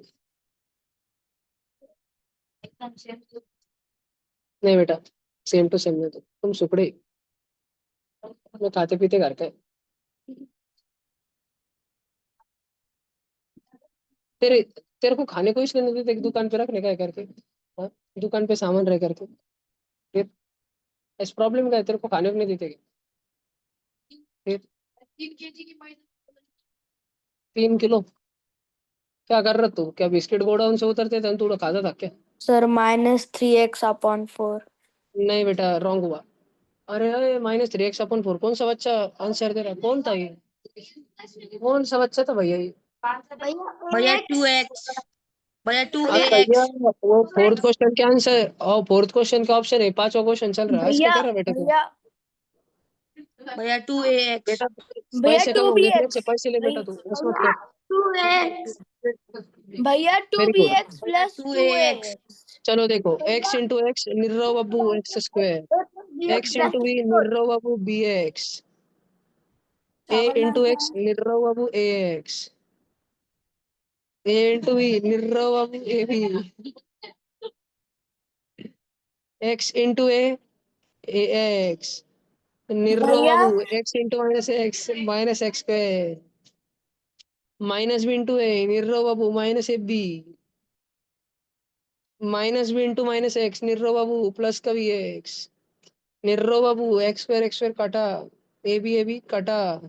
नहीं बेटा, सेम टू सेम नहीं, तुम सुपड़े. मैं खाते पीते घर का है. तेरे तेरे को खाने को इसलिए नहीं देते कि दुकान पे रखने का है करके. हाँ? दुकान पे सामान रह करके फिर इस प्रॉब्लम का है, तेरे को खाने को नहीं देते क्या? फिर 3 किलो क्या कर रहा तू? क्या बिस्किट गोडाउन से उतरते थे तू खाता था क्या? Sir -3x/4। नहीं बेटा, रॉन्ग हुआ. अरे अरे, -3x/4 कौन सा बच्चा आंसर दे रहा है? कौन था ये? कौन सा बच्चा था भैया ये? भैया 2x। भैया अच्छा 2ax। भैया, वो फोर्थ क्वेश्चन के आंसर और फोर्थ क्वेश्चन का ऑप्शन है, पांचवा क्वेश्चन चल रहा है, इसका भैया कर रहा बेटा तू? भैया भैया 2ax। बेटा भैया पैसे कमाओ, मेरे से 2bx। पैसे ले बेटा, तू ऐसा मत कर. 2x। भैया very good. 2bx plus 2ax। चलो देखो, x इंटू एक्स निर्रो बाबू X square, x into B निर्रो बाबू B X, a into X निर्रो बाबू A X, a into B निर्रो बाबू A B, x into A X निर्रो भैया बाबू x into minus X square, minus B into A निर्रो बाबू minus A B, minus B into minus X निर्रो बाबू प्लस का भी एक्स, निर्रो बाबू एक्स स्क्वायर काटा, ए बी काटा,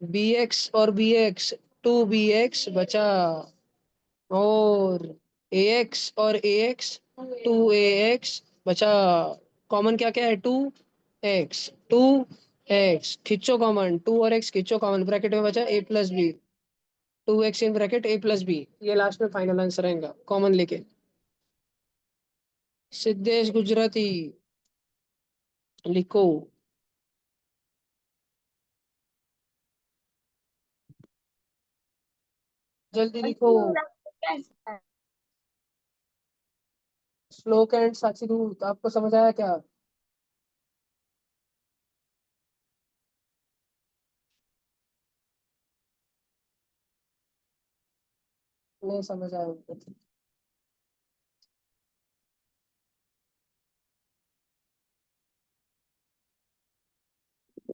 बी एक्स और बी एक्स, 2bx बचा, और ए एक्स और ए एक्स, 2ax बचा. कॉमन क्या क्या है? 2x खींचो कॉमन, 2 और x खींचो कॉमन, ब्रैकेट में बचा a+b, 2x in bracket a+b. ये लास्ट में फाइनल आंसर आएगा कॉमन लेके. सिद्धेश गुजराती लिखो. जल्दी लिखो. श्लोक एंड साक्षी दूत, आपको समझ आया क्या? नहीं समझ आया उनको.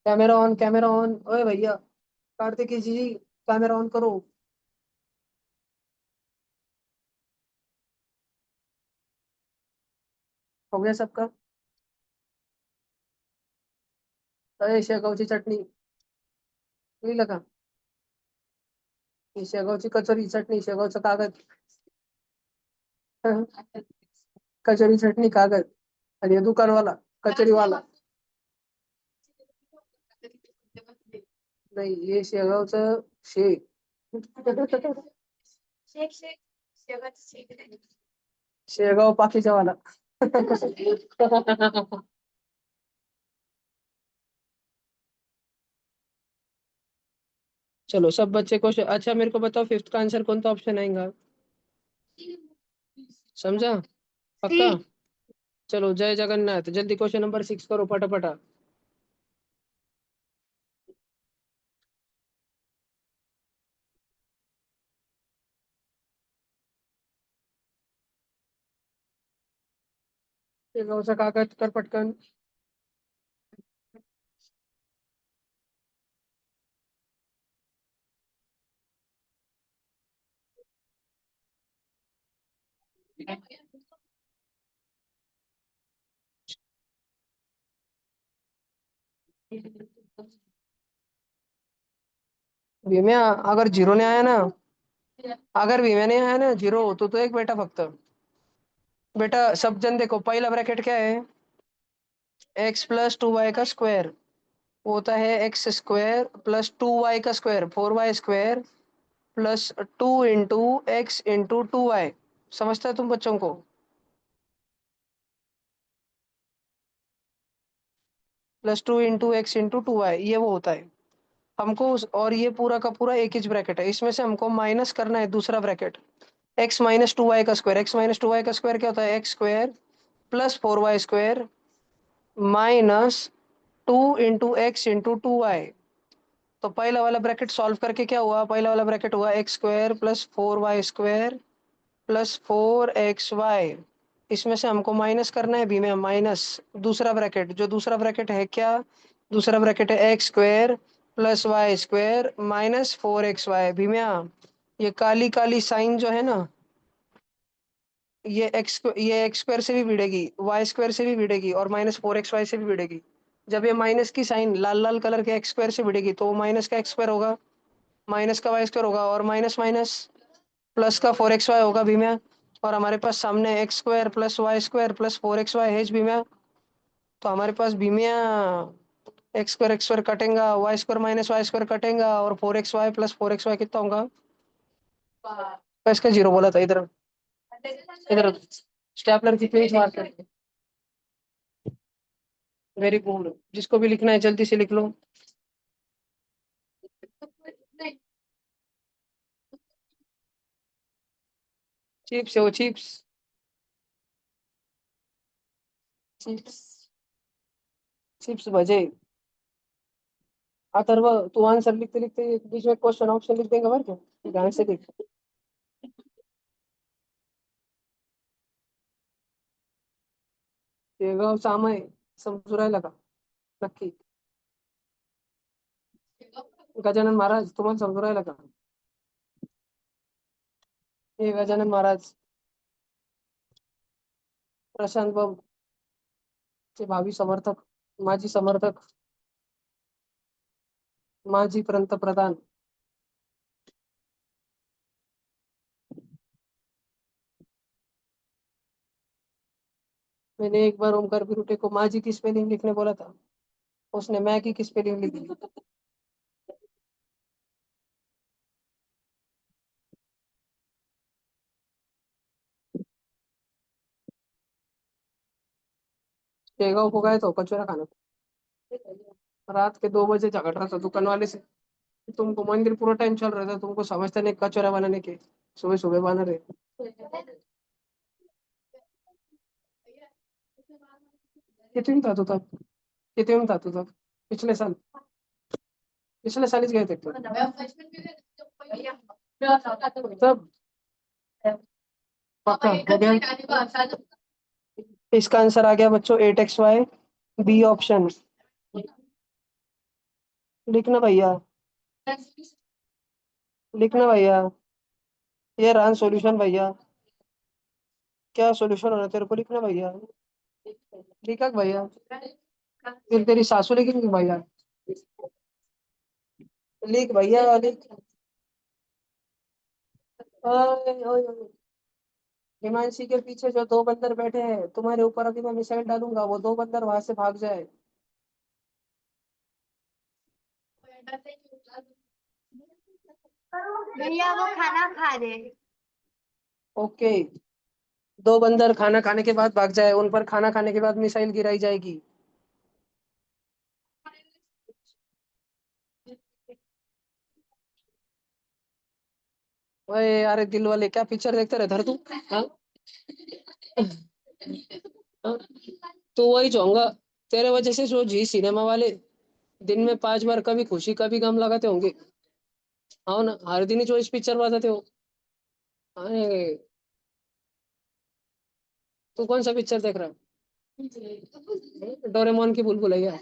कैमरा ऑन, ओए भैया कार्तिक जी, कैमरा ऑन करो. हो गया सबका? अरे शेगावची चटणी नहीं लगा, ही शेगावची कचोरी चटणी, शेगावचं कागद. कचोरी चटणी कागद, आणि हे दुकानवाला कचोरीवाला. नाही, हे शेगावचं शेक. शेगाव पाकीचा वाला. चलो सब बच्चे क्वेश्चन. अच्छा मेरे को बताओ, फिफ्थ का आंसर कौन सा ऑप्शन आएगा? समझा? पक्का? चलो जय जगन्नाथ, जल्दी क्वेश्चन नंबर 6 करो पटापटा. शेगावचा कागद कर पटकन. भीम्या, अगर झिरो ने आया ना, अगर भीम्या ने आया ना झिरो, तो एक बेटा फक्त. बेटा सब जन देखो, पहला ब्रैकेट क्या है? x प्लस 2y का स्क्वायर होता है एक्स स्क्वायर प्लस 2y का square 4y square plus 2 × x × 2y. समझता है तुम बच्चों को? Plus 2 into x into 2y, ये वो होता है हमको और ये पूरा का पूरा एक ही ब्रैकेट है, इसमें से हमको माइनस करना है दूसरा ब्रैकेट, x माइनस 2y का स्क्वायर। x माइनस 2y का स्क्वायर क्या होता है? X square plus 4y square minus 2 into x into 2y। तो पहला वाला ब्रैकेट सॉल्व करके क्या हुआ? पहला वाला ब्रैकेट हुआ x square plus 4y square plus 4xy। इसमें से हमको माइनस करना है भी में, माइनस दूसरा ब्रैकेट, जो दूसरा ब्रैकेट है क्या? दूसरा ब्रैकेट है X square plus Y square minus 4xy। भीमिया ये काली काली साइन जो है ना, ये एक्स स्क्वायर से भी भिड़ेगी, वाई स्क्वायर से भी भिड़ेगी और माइनस 4xy से भी भिड़ेगी। जब ये माइनस की साइन लाल लाल कलर के एक्स स्क्वायर से भिड़ेगी तो माइनस का एक्स स्क्वायर होगा, माइनस का वाई स्क्वायर होगा और माइनस माइनस प्लस का 4xy होगा भीमिया। और हमारे पास सामने X square plus Y square plus 4xy है भीमिया। तो हमारे पास भीमिया एक्स स्क्वायर कटेगा, Y square minus Y square कटेगा और 4xy प्लस 4xy कितना होगा? तो इसका जीरो बोला था इधर, इधर स्टेपलर की पेज मार करके। वेरी गुड, जिसको भी लिखना है जल्दी से लिख लो। चिप्स है वो, चिप्स चिप्स चिप्स बजे। अथर्व तू आंसर लिखते लिखते बीच में क्वेश्चन ऑप्शन लिख देंगे, क्या ध्यान से देख। शेगाव सामाय समजू राहिला का नक्की? गजानन महाराज तुम्हाला समजू राहिला का? हे गजानन महाराज, प्रशांत बाबू चे भावी समर्थक, माजी समर्थक, माजी पंतप्रधान। मैंने एक बार ओमकार बिरुटे को माजी की स्पेलिंग लिखने बोला था, उसने मैगी की स्पेलिंग लिखी। शेगांव को गए तो कचौरा खाना, रात के 2 बजे झगड़ रहा था दुकान वाले से। तुमको मंदिर पूरा टाइम चल रहा था, तुमको समझते नहीं कचौरा बनाने के, सुबह सुबह बना रहे। कितने में था तू तब? कितने में था तू तब? पिछले साल, पिछले साल ही गए थे तो। तब पक्का हो गया। इसका आंसर आ गया बच्चों 8xy, बी ऑप्शन। लिखना भैया, लिखना भैया, ये रहा सॉल्यूशन भैया। क्या सॉल्यूशन होना तेरे को लिखना भैया? लिखा भैया, फिर तेरी सासू लिखेंगी भैया। लिख भैया लिख। ओए, ओए, ओए। हिमांशी के पीछे जो 2 बंदर बैठे हैं, तुम्हारे ऊपर अभी मैं मिसाइल डालूंगा, वो 2 बंदर वहां से भाग जाए। भैया वो खाना खा रहे। ओके, 2 बंदर खाना खाने के बाद भाग जाए, उन पर खाना खाने के बाद मिसाइल गिराई जाएगी। ओए यार दिल वाले, क्या पिक्चर देखते रहता है तू? हाँ? हाँ? तो वही चाहूंगा, तेरे वजह से जो जी सिनेमा वाले दिन में 5 बार कभी खुशी कभी गम लगाते होंगे। हाँ ना, हर दिन ही जो इस पिक्चर बताते हो। अरे तू कौन सा पिक्चर देख रहा है? डोरेमोन की भूल भुलैया,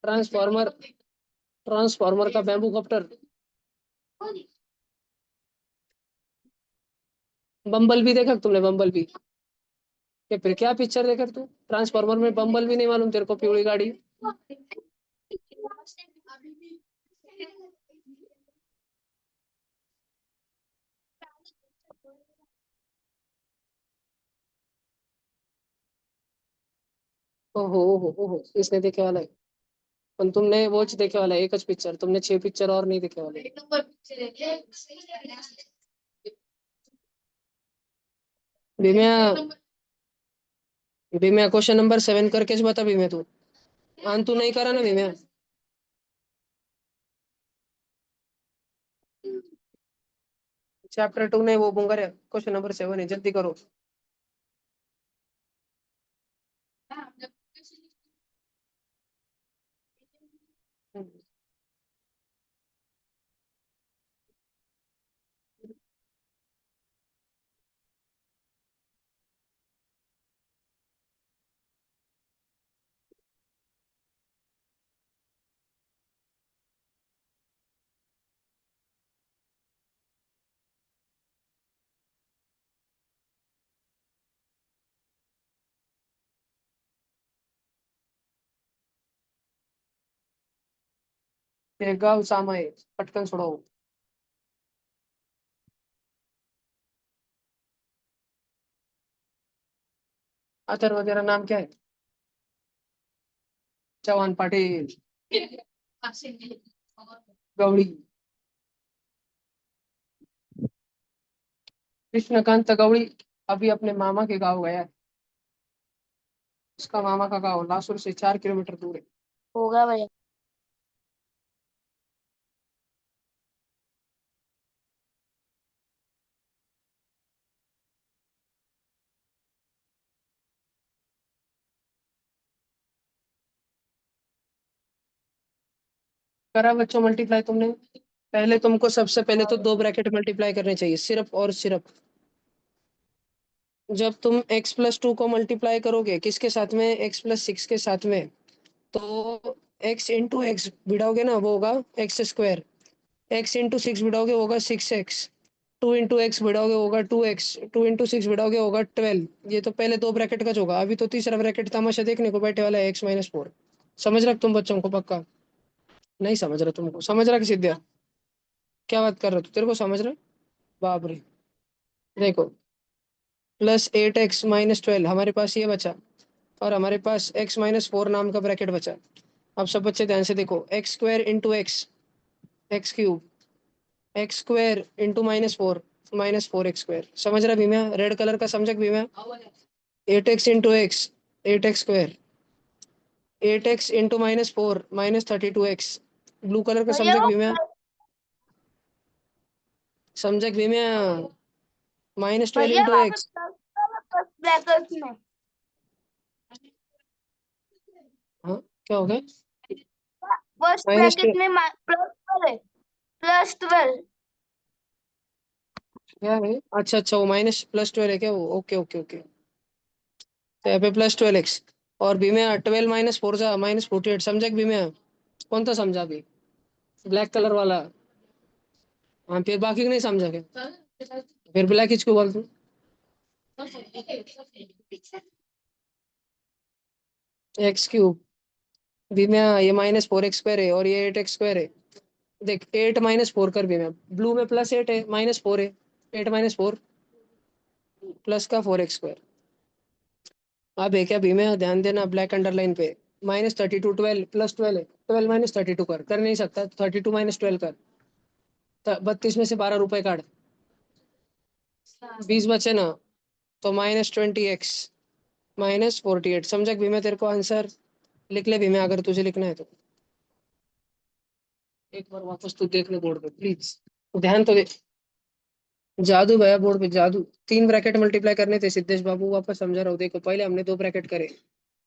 ट्रांसफॉर्मर, ट्रांसफॉर्मर का बैम्बू कॉप्टर, बम्बल भी देखा तुमने? बम्बल भी ये फिर क्या पिक्चर देखा तू? ट्रांसफॉर्मर में बम्बल भी नहीं मालूम तेरे को? पिवली गाड़ी। ओहो ओहो ओहो, इसने देखे वाला है। पण तुमने वॉच देखे वाला है, एक पिक्चर तुमने 6 पिक्चर और नहीं देखे वाले। भीम्या भीम्या क्वेश्चन नंबर 7 करके बता भीम्या तू आन तू नहीं करा ना भीम्या चैप्टर 2 नहीं वो बुंगा रे क्वेश्चन नंबर 7 है जल्दी करो ते गाव सामा है पटकन छोड़ाओ अतर वगैरह नाम क्या है चौहान पाटिल गौड़ी कृष्णकांत गौड़ी अभी अपने मामा के गाँव गया है उसका मामा का गाँव लासुर से 4 किलोमीटर दूर है होगा भैया। करा बच्चों मल्टीप्लाई तुमने पहले तुमको सबसे पहले तो 2 ब्रैकेट मल्टीप्लाई करने चाहिए सिर्फ और सिर्फ जब तुम x+2 को मल्टीप्लाई करोगे किसके साथ में x+6 के साथ में तो x इंटू एक्स भिड़ाओगे ना वो होगा x²। x इंटू 6 भिड़ाओगे होगा 6x। 2 इंटू एक्स भिड़ाओगे होगा 2x। 2 इंटू 6 भिड़ाओगे होगा 12। ये तो पहले 2 ब्रैकेट का जो होगा अभी तो तीसरा ब्रैकेट तमाशा देखने को बैठे वाला है x-4। समझ रहा तुम बच्चों को पक्का नहीं समझ रहा तुमको समझ रहा कि सिद्धिया क्या बात कर रहा तू तेरे को समझ रहा बाप रे देखो +8x-12 हमारे पास ये बचा और हमारे पास x-4 नाम का ब्रैकेट बचा। अब सब बच्चे ध्यान से देखो x² into x³ x² into -4 -4x²। समझ रहा भीम्या रेड कलर का समझ भीम्या 8x into x 8x² 8x into -4 -32x। Blue colour का भैया समझ वो भीम्या समझ भीम्या -12 भैया इंटू वहाँ पे एक्स। प्लस ब्रैकेट में हाँ क्या हो गया फर्स्ट -12 ब्रैकेट में +12 क्या है अच्छा अच्छा वो -+12 है क्या वो ओके ओके ओके तो यहाँ पे +12x और भीम्या 12 -4 जा -48 समझा भीम्या कौन सा समझा अभी ब्लैक कलर वाला हाँ फिर बाकी को नहीं समझा क्या फिर ब्लैक किसको बोल तू x³ भीम्या ये -4x² है और ये 8x² है देख 8 -4 कर भीम्या ब्लू में +8 है -4 है 8 -4 प्लस का 4x²। अब है क्या भीम्या ध्यान देना ब्लैक अंडरलाइन पे -32 12 +12 है 12 -32 कर नहीं सकता 32 -12 कर 32 में से 12 रुपए काट 20 बचे ना तो -20x -48 समझा भीम्या तेरे को आंसर लिख ले भीम्या अगर तुझे लिखना है तो एक बार वापस तू देख ले बोर्ड पे प्लीज ध्यान तो दे जादू भैया बोर्ड पे जादू 3 ब्रैकेट मल्टीप्लाई करने थे सिद्धेश बाबू वापस समझा रहा हूँ देखो पहले हमने 2 ब्रैकेट करे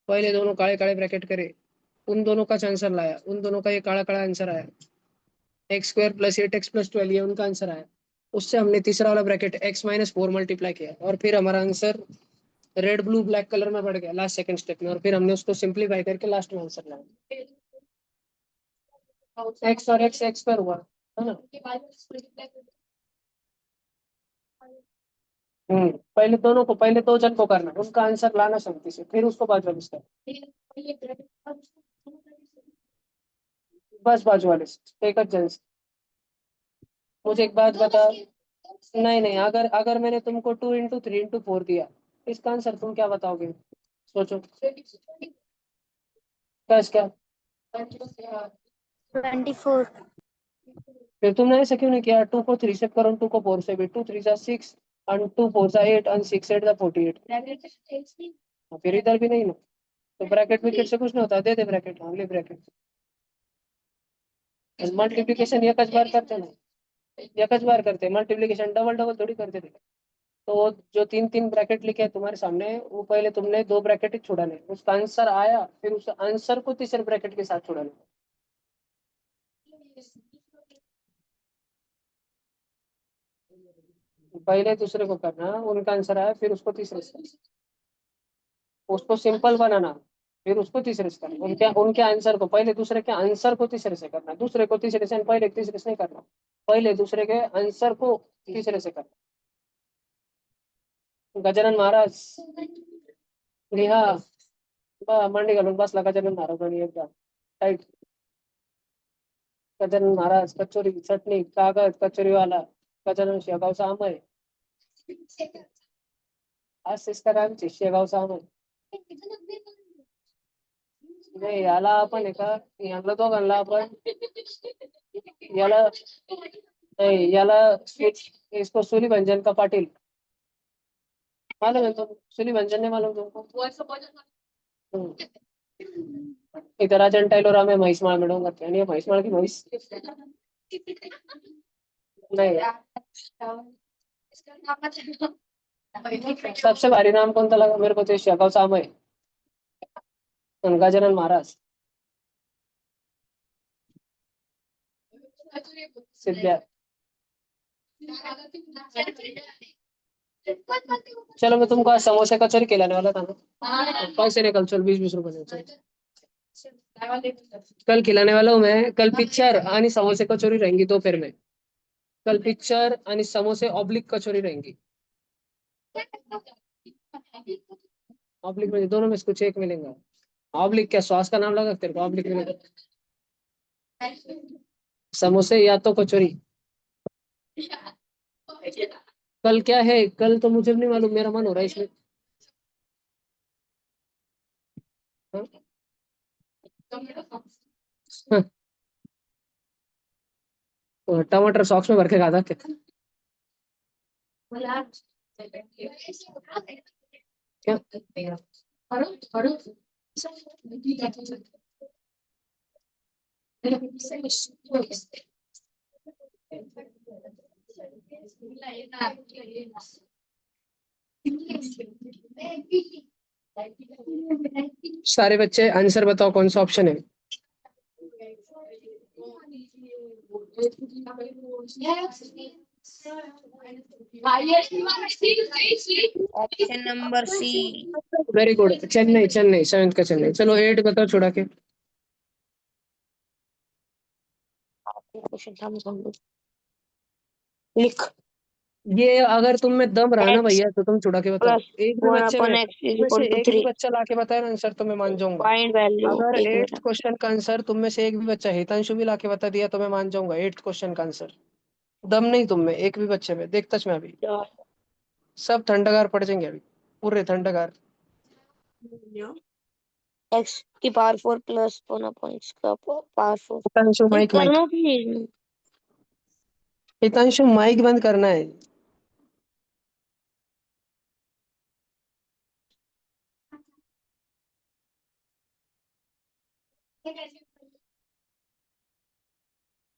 पहले दोनों काले काले ब्रैकेट करे उन दोनों का आंसर लाया उन दोनों का ये काला काला आंसर आया x² + 8x+12 ये उनका आंसर आया उससे हमने तीसरा वाला ब्रैकेट x-4 मल्टीप्लाई किया और फिर हमारा answer red blue black colour में बढ़ गया लास्ट सेकंड स्टेप में और फिर हमने उसको सिंप्लीफाई करके लास्ट में आंसर लाया x और x² हुआ है ना पहले दोनों को पहले 2 जन को करना उनका आंसर लाना शांति से फिर उसको बाजू वाले से बस बाजू वाले से एक जन से मुझे एक बात बता नहीं नहीं अगर अगर मैंने तुमको 2 × 3 × 4 दिया इसका आंसर तुम क्या बताओगे सोचो क्या 24। फिर तुमने ऐसा क्यों नहीं किया 2 को 3 से करो 2 को 4 से भी 2 3 जा 6 and 2 4 जा 8 and 6 8 जा 48 फिर इधर भी नहीं ना, तो ब्रैकेट विकेट से कुछ नहीं होता, दे दे ब्रैकेट, ओनली ब्रैकेट। मल्टीप्लीकेशन एकच बार करते ना, एकच बार करते, मल्टीप्लीकेशन डबल डबल थोड़ी करते थे। तो जो तीन तीन ब्रैकेट लिखे हैं तुम्हारे सामने, वो पहले तुमने दो ब्रैकेट ही छुड़ाने, उसका आंसर आया, फिर उस आंसर को तीसरे ब्रैकेट के साथ छुड़ाने। पहले दूसरे को करना, उनका आंसर आया, फिर उसको तीसरे से, उसको सिंपल बनाना, फिर उसको तीसरे से करना। उनके उनके आंसर को, पहले दूसरे के आंसर को तीसरे से करना, दूसरे को तीसरे से, पहले तीसरे से नहीं करना, पहले दूसरे के आंसर को तीसरे से करना। गजानन महाराज लिहा मांडी घालून बसला गजानन महाराज आणि एकदा टाईट. गजानन महाराज कचोरी चटणी कागद कचोरीवाला गजानन शेगावचा आमय. आज आमची शेगावचा आमय. नाही याला आपण एका यांना दोघांना आपण याला नहीं याला इसको सूली भंजन का पाटिल मालूम है तो, सूली भंजन नहीं मालूम तुमको? इधर अजंता एलोरा में महिषमाल में डोंगर थे, नहीं महिषमाल की महिष नहीं। सबसे भारी नाम कौन सा लगा मेरे को? तो शेगाव साम है, गजानन महाराज, सिद्धिया। चलो मैं तुमको आज समोसे कचौरी खिलाने वाला था ना, पैसे निकल चल 20-20 रुपए कल खिलाने वाला हूँ मैं। कल पिक्चर आणि समोसे कचोरी रहेंगी दोपहर में, कल पिक्चर आणि समोसे ऑब्लिक कचोरी रहेंगी। ऑब्लिक में दोनों में से कुछ एक मिलेगा। ऑब्लिक क्या सॉस का नाम लगा तेरे को? ऑब्लिक मिलेगा समोसे या तो कचोरी। कल क्या है? कल तो मुझे भी नहीं मालूम, मेरा मन हो रहा है इसमें। हाँ? हाँ, तो टमाटर सॉक्स में भर के खाता क्या? क्या सारे बच्चे आंसर बताओ, कौन सा ऑप्शन है? Option number C. Very good, Chennai, Chennai 7th का चेन्नई। चलो 8 बताओ छुड़ा के। क्वेश्चन था लिख। ये अगर तुम में दम रहा ना x भैया तो तुम छुड़ा के बताओ। प्लस एक भी 1 बच्चे में, अपॉन x इज में से इक्वल टू एक भी 3। बच्चा लाके बताए ना आंसर तो मैं मान जाऊंगा। फाइंड वैल्यू अगर एक 8th मिनट। क्वेश्चन का आंसर तुम में से एक भी बच्चा हितांशु भी लाके बता दिया तो मैं मान जाऊंगा 8th क्वेश्चन का आंसर। दम नहीं तुम में एक भी बच्चे में, देखता मैं अभी सब ठंडगार पड़ जाएंगे अभी, पूरे ठंडगार। x की पावर 4 प्लस 1 अपॉन x का पावर 4। हितांशु माइक माइक, करना प्लीज। हितांशु माइक बंद करना है।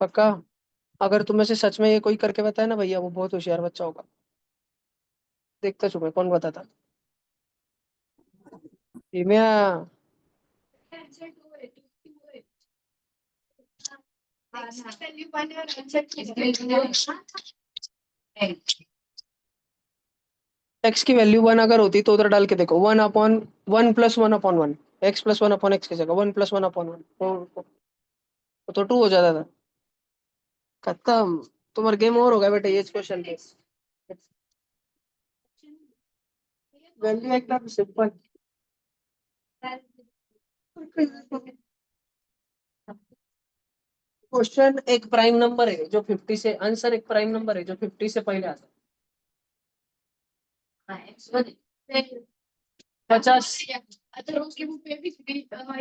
पक्का? अगर तुम में से सच में ये कोई करके बताए ना भैया, वो बहुत होशियार बच्चा होगा। देखता छू मैं कौन बताता। हिम्या एक्स की वैल्यू 1 अगर होती तो उधर डाल के देखो, 1 प्लस 1/1, एक्स प्लस 1/x की जगह 1 प्लस 1/1 तो 2 हो जाता था। खत्म, तुम्हारा गेम ओवर हो गया बेटा ये क्वेश्चन पे। वैल्यू एकदम सिंपल। क्वेश्चन एक प्राइम नंबर है जो 50 से, आंसर एक प्राइम नंबर है जो 50 से पहले आता है। 50 1 2 3 4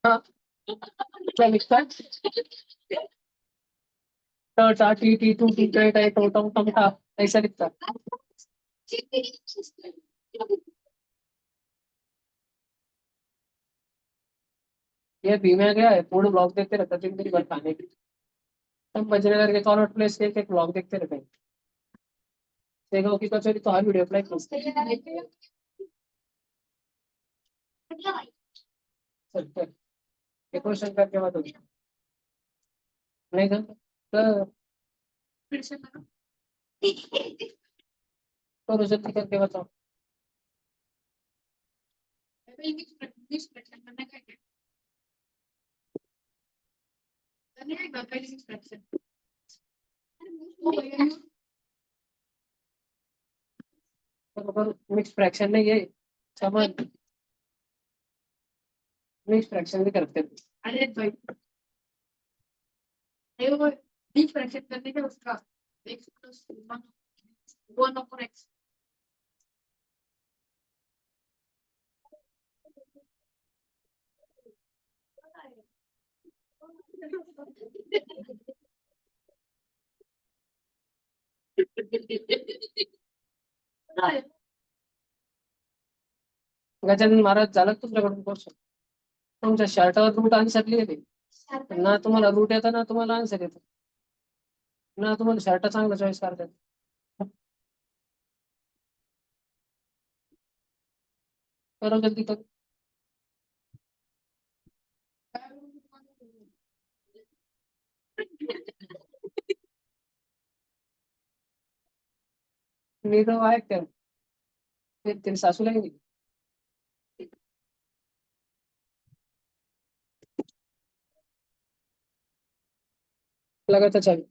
हाँ, क्या लिखता है? ट टा टी टी टू टी टे टे टो टम टम टा, ऐसा लिखता है। ये बी में गया है, पूर्ण ब्लॉक देखते रहता है जिंदगी भर खाने की। हम बजने करके कॉर्नर प्लेस के एक ब्लॉग देखते रहते हैं। देखो कि कचौरी तो हर वीडियो अप्लाई करते हैं। चलते हैं। ये क्वेश्चन करके मत होगी। नहीं तो फिर से करो। तो जल्दी करके बताओ। मिक्स फ्रैक्शन नहीं है, समझ, मिक्स फ्रैक्शन भी करते हैं। अरे भाई ये वो मिक्स फ्रैक्शन करने का उसका x plus 1/x। Gajanan Maharaj झालं का तुमच्याकडून कोर्स? तुमच्या शर्टावर रूट आन्सर लिहिले ना, तुम्हाला रूट येतं ना तुम्हाला आन्सर येतं ना, तुम्हाला शर्ट चांगला चॉईस करतात. करो जल्दी करो. मी तो आहे त्या तेरी सासूला नाही. लगा था चल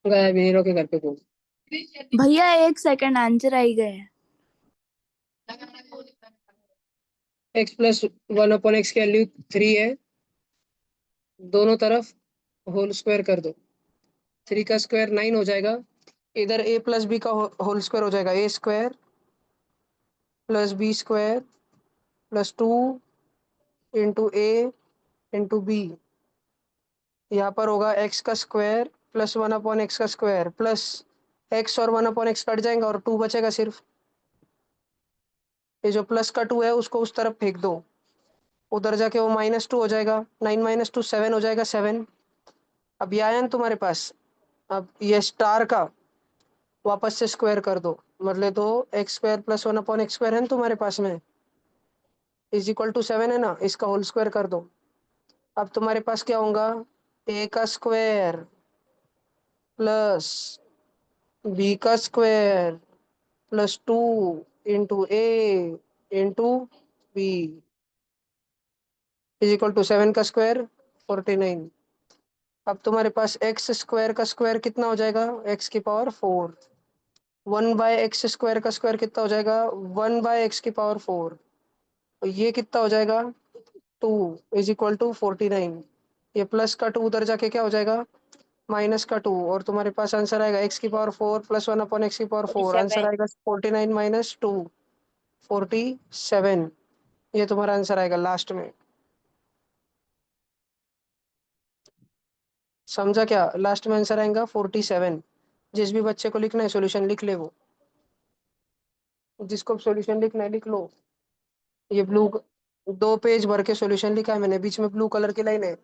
गया वीरों के घर पे को. भैया 1 सेकंड आंसर आई गए. एक्स प्लस 1/x की वैल्यू 3 है, दोनों तरफ होल स्क्वायर कर दो. 3 का स्क्वायर 9 हो जाएगा. इधर a प्लस बी का होल स्क्वायर हो जाएगा, a square plus B square plus 2 into A into B. यहाँ पर होगा x का स्क्वायर प्लस 1/x का स्क्वायर प्लस x और 1/x कट जाएंगे और 2 बचेगा सिर्फ. ये जो प्लस का 2 है उसको उस तरफ फेंक दो, उधर जाके वो -2 हो जाएगा. 9 - 2 7 हो जाएगा 7. अब ये आया ना तुम्हारे पास, अब ये स्टार का वापस से स्क्वायर कर दो, मतलब तो x square plus 1/x square है ना तुम्हारे पास में, इज इक्वल टू 7 है ना, इसका होल स्क्वायर कर दो. अब तुम्हारे पास क्या होगा, a का स्क्वायर प्लस बी का square plus 2 into A into B is equal to 7 का स्क्वायर 49. अब तुम्हारे पास एक्स स्क्वायर का स्क्वायर कितना हो जाएगा, एक्स की पावर 4. 1/x स्क्वायर का स्क्वायर कितना हो जाएगा, 1/x की पावर 4. ये कितना हो जाएगा, 2 इज इक्वल टू 49. ये प्लस का 2 उधर जाके क्या हो जाएगा, माइनस का 2, और तुम्हारे पास आंसर आएगा x की पावर 4 प्लस 1/x की पावर 4. आंसर 47. आएगा 49 माइनस 2 47. ये तुम्हारा आंसर आएगा लास्ट में. समझा क्या, लास्ट में आंसर आएगा 47. जिस भी बच्चे को लिखना है सॉल्यूशन लिख ले, वो जिसको सॉल्यूशन लिखना है लिख लो. ये ब्लू 2 पेज भर के सॉल्यूशन लिखा है मैंने, बीच में ब्लू कलर की लाइन है.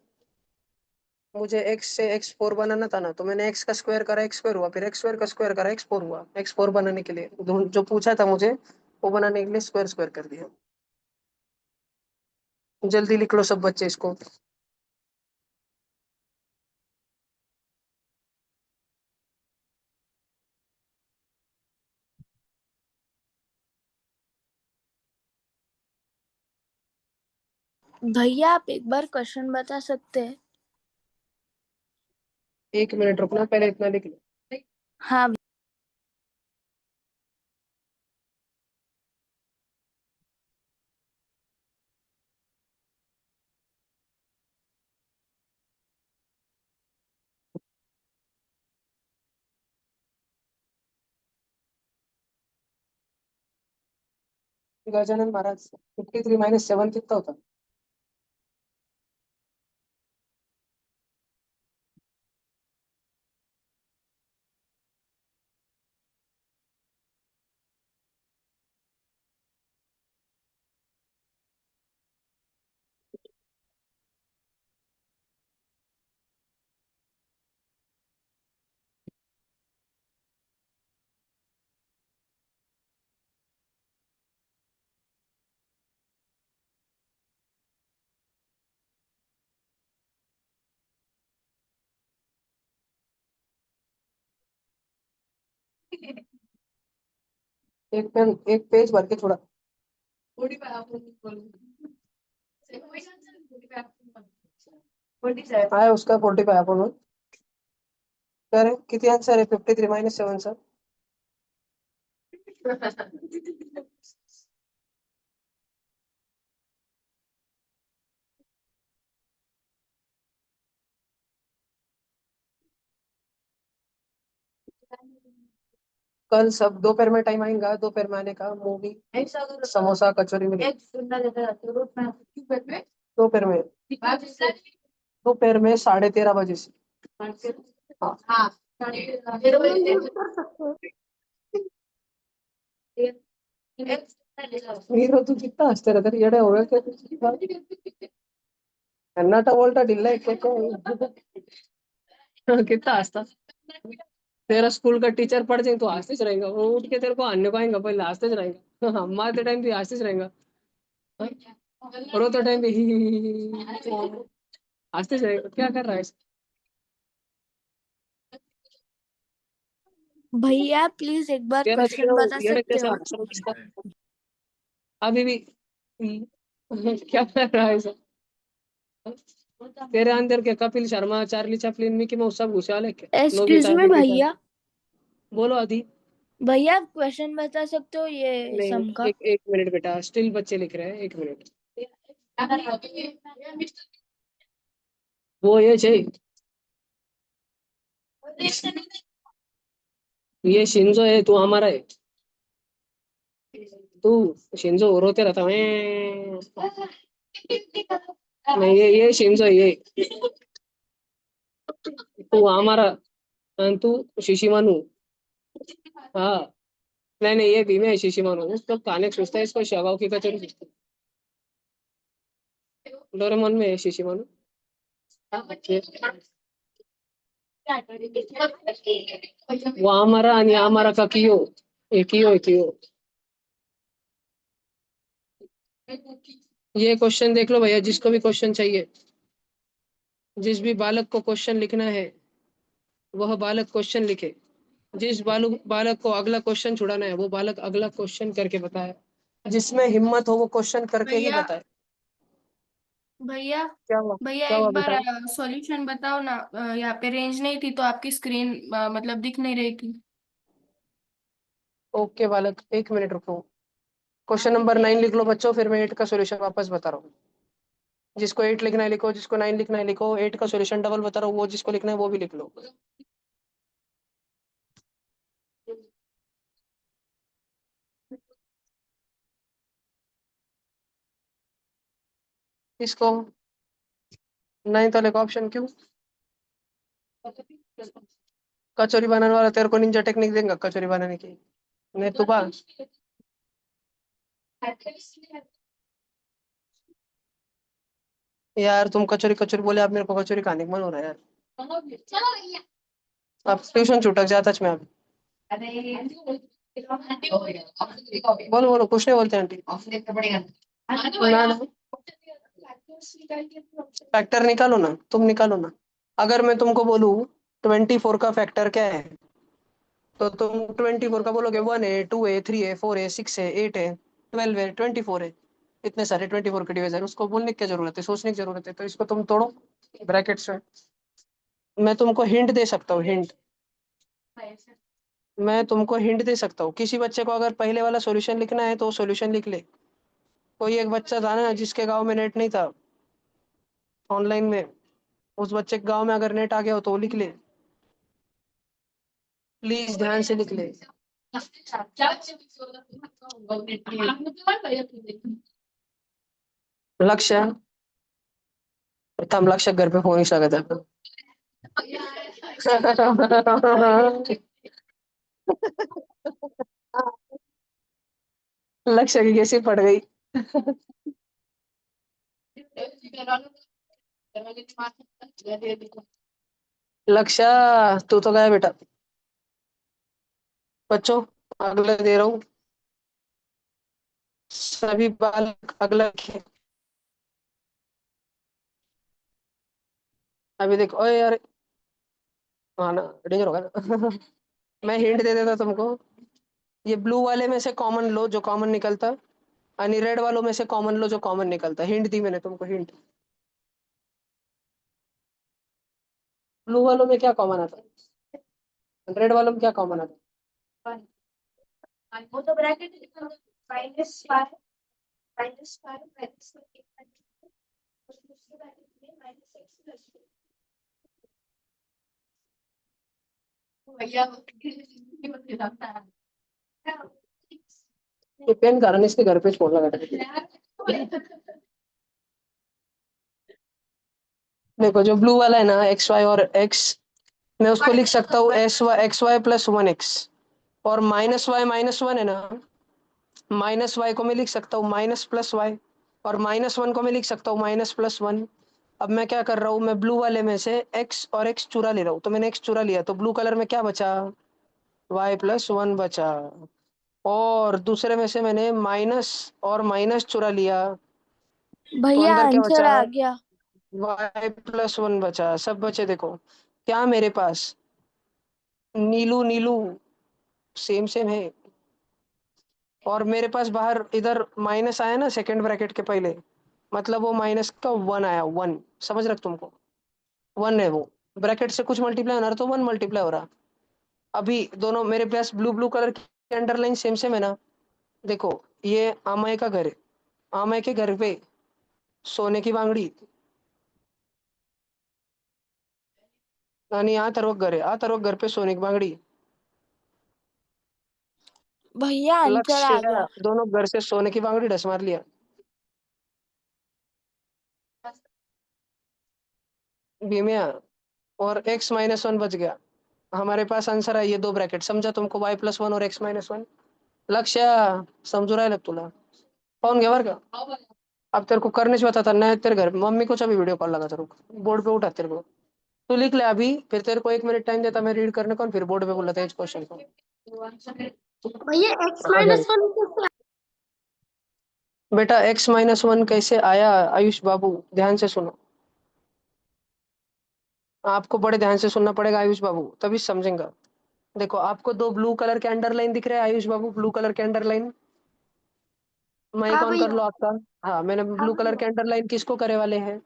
मुझे x से x4 बनाना था ना, तो मैंने x का स्क्वायर करा x² हुआ, फिर x² का स्क्वायर करा x4 हुआ. x4 बनाने के लिए जो पूछा था मुझे वो बनाने के लिए स्क्वायर स्क्वायर कर दिया. जल्दी लिख लो सब बच्चे इसको. भैया आप एक बार क्वेश्चन बता सकते हैं? 1 मिनट रुकना, पहले इतना लिख लो. हाँ. गजानन महाराज 53 माइनस 7 कितना होता? एक पेन, एक पेज भर के छोड़ा। हाँ उसका 45 आपण कह रहे किती आंसर है? 53 माइनस 7 सर। कल सब दोपहर में टाइम आएगा, दोपहर में आने का, मूवी समोसा कचौरी मिलेगी दोपहर में, दोपहर में 13:30 बजे से। हाँ मीरो तू कितना हंसते रहते येडे हो गए क्या? कन्नाटा बोलता ढिल्ला है क्या? कितना हंसता। तेरा स्कूल का टीचर पढ़ जाए तो हंसते च रहेगा, वो उठ के तेरे को आने को आएगा, पहले हंसते च रहेगा। हाँ, मारते टाइम भी हंसते च रहेगा, रोते टाइम भी हंसते च रहेगा। क्या कर रहा है? भैया प्लीज एक बार तेरा क्वेश्चन बता येडे सकते कैसा हो? हंस रहा है? अभी भी क्या कर रहा है सर? तेरे अंदर के Kapil Sharma, Charlie Chaplin, Mickey mouse सब घुसा ले क्या? एक्सक्यूज नोबिता, मी बिनोबिता। भैया, बोलो आदि। भैया क्वेश्चन बता सकते हो ये नहीं, सम का? एक एक मिनट बेटा, स्टिल बच्चे लिख रहे हैं, एक मिनट। वो ये चाहिए, ये शिंजो है, तू हमारा है। तू शिंजो रोते रहता है। नहीं, ये शिंजो है, ये तू हमारा, और तू शिशिमानु। हाँ, नहीं नहीं, ये भीम है शिशिमानु, उसको काने सोचता है, इसको शगाव की कचोरी सोचता है। डोरेमोन में है शिशिमानु। वो हमारा आणि हमारा का कियो, एक ही हो, एक ही हो। ये क्वेश्चन देख लो भैया, जिसको भी क्वेश्चन चाहिए, जिस भी बालक को क्वेश्चन लिखना है वह बालक क्वेश्चन लिखे। जिस बालक को अगला क्वेश्चन छुड़ाना है वो बालक अगला क्वेश्चन करके बताए। जिसमें हिम्मत हो वो क्वेश्चन करके ही भैया बताए। भैया क्या हुआ? भैया क्या हुआ एक बार बेटा? सॉल्यूशन बताओ ना। यहाँ पे रेंज नहीं थी तो आपकी स्क्रीन मतलब दिख नहीं रही थी। ओके बालक, एक मिनट रुको। क्वेश्चन नंबर 9 लिख लो बच्चों, फिर मैं 8 का सॉल्यूशन वापस बता रहा हूँ। जिसको 8 लिखना है लिखो, जिसको 9 लिखना है लिखो। 8 का सॉल्यूशन डबल बता रहा हूँ, वो जिसको लिखना है वो भी लिख लो। इसको 9 तो लिखो, ऑप्शन क्यों? कचौरी बनाने वाला तेरे को निंजा टेक्निक देंगे कचौरी बनाने की। नहीं तू बा यार, तुम कचौरी कचौरी बोले, अब मेरे को कचौरी खाने का मन हो रहा है यार। अब ट्यूशन छूटक जाता मैं अब। बोलो बोलो, कुछ नहीं बोलते आंटी। ना ना, फैक्टर निकालो ना, तुम निकालो ना। अगर मैं तुमको बोलूँ 24 का फैक्टर क्या है, तो तुम 24 का बोलोगे 1 है, 2 है, 3 है, 4 है, 6 है, 8 है, 12 है, 24 है। इतने सारे 24 के डिवाइजर, उसको बोलने की क्या जरूरत है, सोचने की जरूरत है? तो इसको तुम तोड़ो ब्रैकेट्स में। मैं तुमको हिंट दे सकता हूँ, हिंट। मैं तुमको हिंट दे सकता हूँ, किसी बच्चे को अगर पहले वाला सॉल्यूशन लिखना है तो सॉल्यूशन लिख ले। कोई एक बच्चा था ना जिसके गांव में नेट नहीं था ऑनलाइन में, उस बच्चे के गांव में अगर नेट आ गया हो तो वो लिख ले, प्लीज ध्यान से लिख ले। लक्ष्य प्रथम लक्ष्य घर पे फोन ही स्वागत है लक्ष्य की कैसी पड़ गई लक्ष्य तू तो गया बेटा बच्चों अगला दे रहा हूँ सभी बालक अगला लिखें। अभी देखो ओए यार हाँ ना डेंजर होगा ना मैं हिंट दे देता तुमको ये ब्लू वाले में से कॉमन लो जो कॉमन निकलता यानी रेड वालों में से कॉमन लो जो कॉमन निकलता हिंट दी मैंने तुमको हिंट ब्लू वालों में क्या कॉमन आता है रेड वालों में क्या कॉमन आता है वो तो bracket minus five minus five minus भैया ये पेन कारण इसके घर पे छोड़ लगा देखो जो ब्लू वाला है ना एक्स वाई और एक्स मैं उसको लिख सकता हूँ X Y plus one X और माइनस वन है ना माइनस वाई को मैं लिख सकता हूँ माइनस प्लस वाई और माइनस वन को मैं लिख सकता हूँ माइनस प्लस वन अब मैं क्या कर रहा हूँ मैं ब्लू वाले में से एक्स और एक्स चुरा ले रहा हूँ तो मैंने एक्स चुरा लिया तो ब्लू कलर में क्या बचा वाई प्लस वन बचा और दूसरे में से मैंने माइनस और माइनस चुरा लिया तो भैया अंदर क्या आंसर बचा आ गया। वाई प्लस वन बचा सब बचे देखो क्या मेरे पास नीलू नीलू सेम सेम है और मेरे पास बाहर इधर माइनस आया ना सेकंड ब्रैकेट के पहले मतलब वो माइनस का वन आया वन समझ रख तुमको वन है वो ब्रैकेट से कुछ मल्टीप्लाई होना रहा तो वन मल्टीप्लाई हो रहा अभी दोनों मेरे पास ब्लू ब्लू कलर की अंडरलाइन सेम सेम है ना देखो ये आमय का घर है आमय के घर पे सोने की बांगड़ी यानी यहाँ तरवक घर है आ तरवक घर पे सोने की बांगड़ी भैया आंसर लक्ष्य आ गया। दोनों घर से सोने की बांगड़ी ढस मार लिया भीमिया और एक्स माइनस वन बच गया हमारे पास आंसर है ये दो ब्रैकेट समझा तुमको वाई प्लस वन और एक्स माइनस वन लक्ष्य समझू राहिलं का तुला पाहून घे बरं का अब तेरे को करनेच बताता नहीं तेरे घर मम्मी को अभी वीडियो कॉल लगा तेरे को बोर्ड पे उठा तेरे को तू लिख ले अभी फिर तेरे को 1 मिनट टाइम देता मैं रीड करने को और फिर बोर्ड पे बोला था इस क्वेश्चन को भैया एक्स हाँ भाई माइनस वन कैसे बेटा एक्स माइनस वन कैसे आया आयुष बाबू ध्यान से सुनो आपको बड़े ध्यान से सुनना पड़ेगा आयुष बाबू तभी समझेंगे देखो आपको दो ब्लू कलर के अंडरलाइन दिख रहे हैं आयुष बाबू ब्लू कलर के अंडरलाइन माइक हाँ ऑन कर भैया लो आपका हाँ मैंने ब्लू कलर के अंडरलाइन किसको करे वाले हैं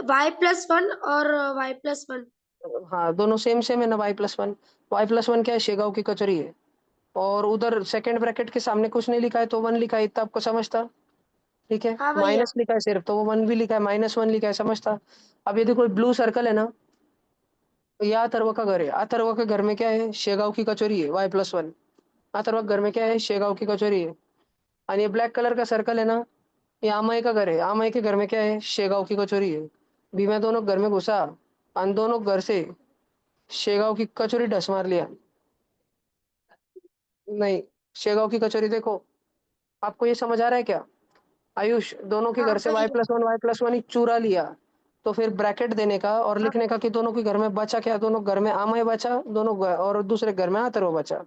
वाई प्लस वन और वाई प्लस वन हाँ दोनों सेम सेम है ना वाई प्लस वन क्या है शेगाव की कचौरी है और उधर सेकंड ब्रैकेट के सामने कुछ नहीं लिखा है तो वन लिखा है इतना आपको समझता ठीक है हाँ भैया माइनस लिखा है सिर्फ तो वो वन भी लिखा है माइनस वन लिखा है समझता अब यदि कोई ब्लू सर्कल है ना ये अथर्व का घर है अथर्व के घर में क्या है शेगाव की कचौरी है वाई प्लस वन अथर्व के घर में क्या है शेगाव की कचौरी है और ये ब्लैक कलर का सर्कल है ना ये आमय का घर है आमय के घर में क्या है शेगाव की कचौरी है भी मैं दोनों घर में घुसा और दोनों घर से शेगाव की कचौरी ढस मार लिया नहीं शेगाव की कचौरी देखो आपको ये समझ आ रहा है क्या आयुष दोनों के हाँ घर से भैया वाई प्लस वन ही चूरा लिया तो फिर ब्रैकेट देने का और हाँ लिखने का कि दोनों के घर में बचा क्या दोनों घर में आमय बचा और दूसरे घर में अथर्व बचा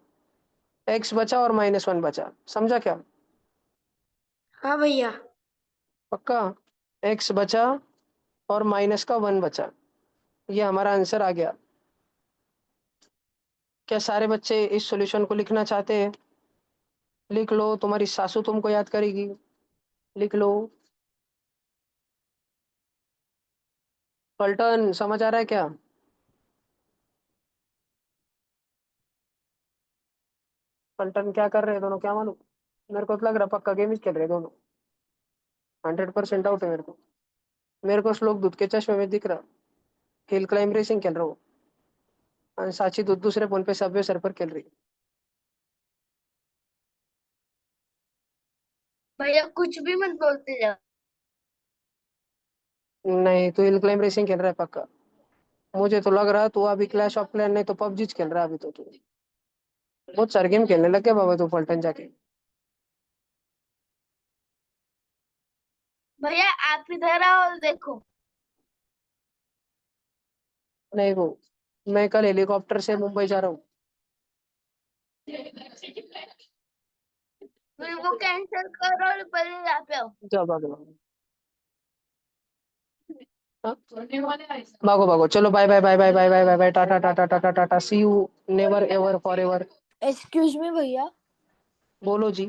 एक्स बचा और माइनस वन बचा समझा क्या हाँ भैया पक्का एक्स बचा और माइनस का वन बचा ये हमारा आंसर आ गया क्या सारे बच्चे इस सॉल्यूशन को लिखना चाहते हैं लिख लो तुम्हारी सासू तुमको याद करेगी लिख लो पलटन समझ आ रहा है क्या पलटन क्या कर रहे हैं दोनों क्या मालूम मेरे को तो लग रहा पक्का गेम ही खेल रहे हैं दोनों 100% आउट है मेरे को श्लोक दूध के चश्मे में दिख रहा हिल क्लाइंब रेसिंग खेल रहा हूँ आणि साची दूसरे फोन पे सबवे सर्फर खेल रही है। भैया कुछ भी मत बोलते जाओ। नहीं तू हिल क्लाइंब रेसिंग खेल रहा है पक्का। मुझे तो लग रहा है तू अभी क्लैश ऑफ क्लैन नहीं तो पबजी खेल रहा है अभी तो तू बहुत सारे गेम खेलने लग गया बाबा तू पलटन जाके। भैया आप इधर आओ और देखो। नहीं वो मैं कल हेलीकॉप्टर से मुंबई जा रहा हूँ। फिर वो कैंसिल करो और पहले यहाँ पे आओ। जाओ भागो हाँ? भागो भागो चलो bye bye bye bye bye bye bye bye tata tata tata tata see you never ever for ever. Excuse me भैया बोलो जी।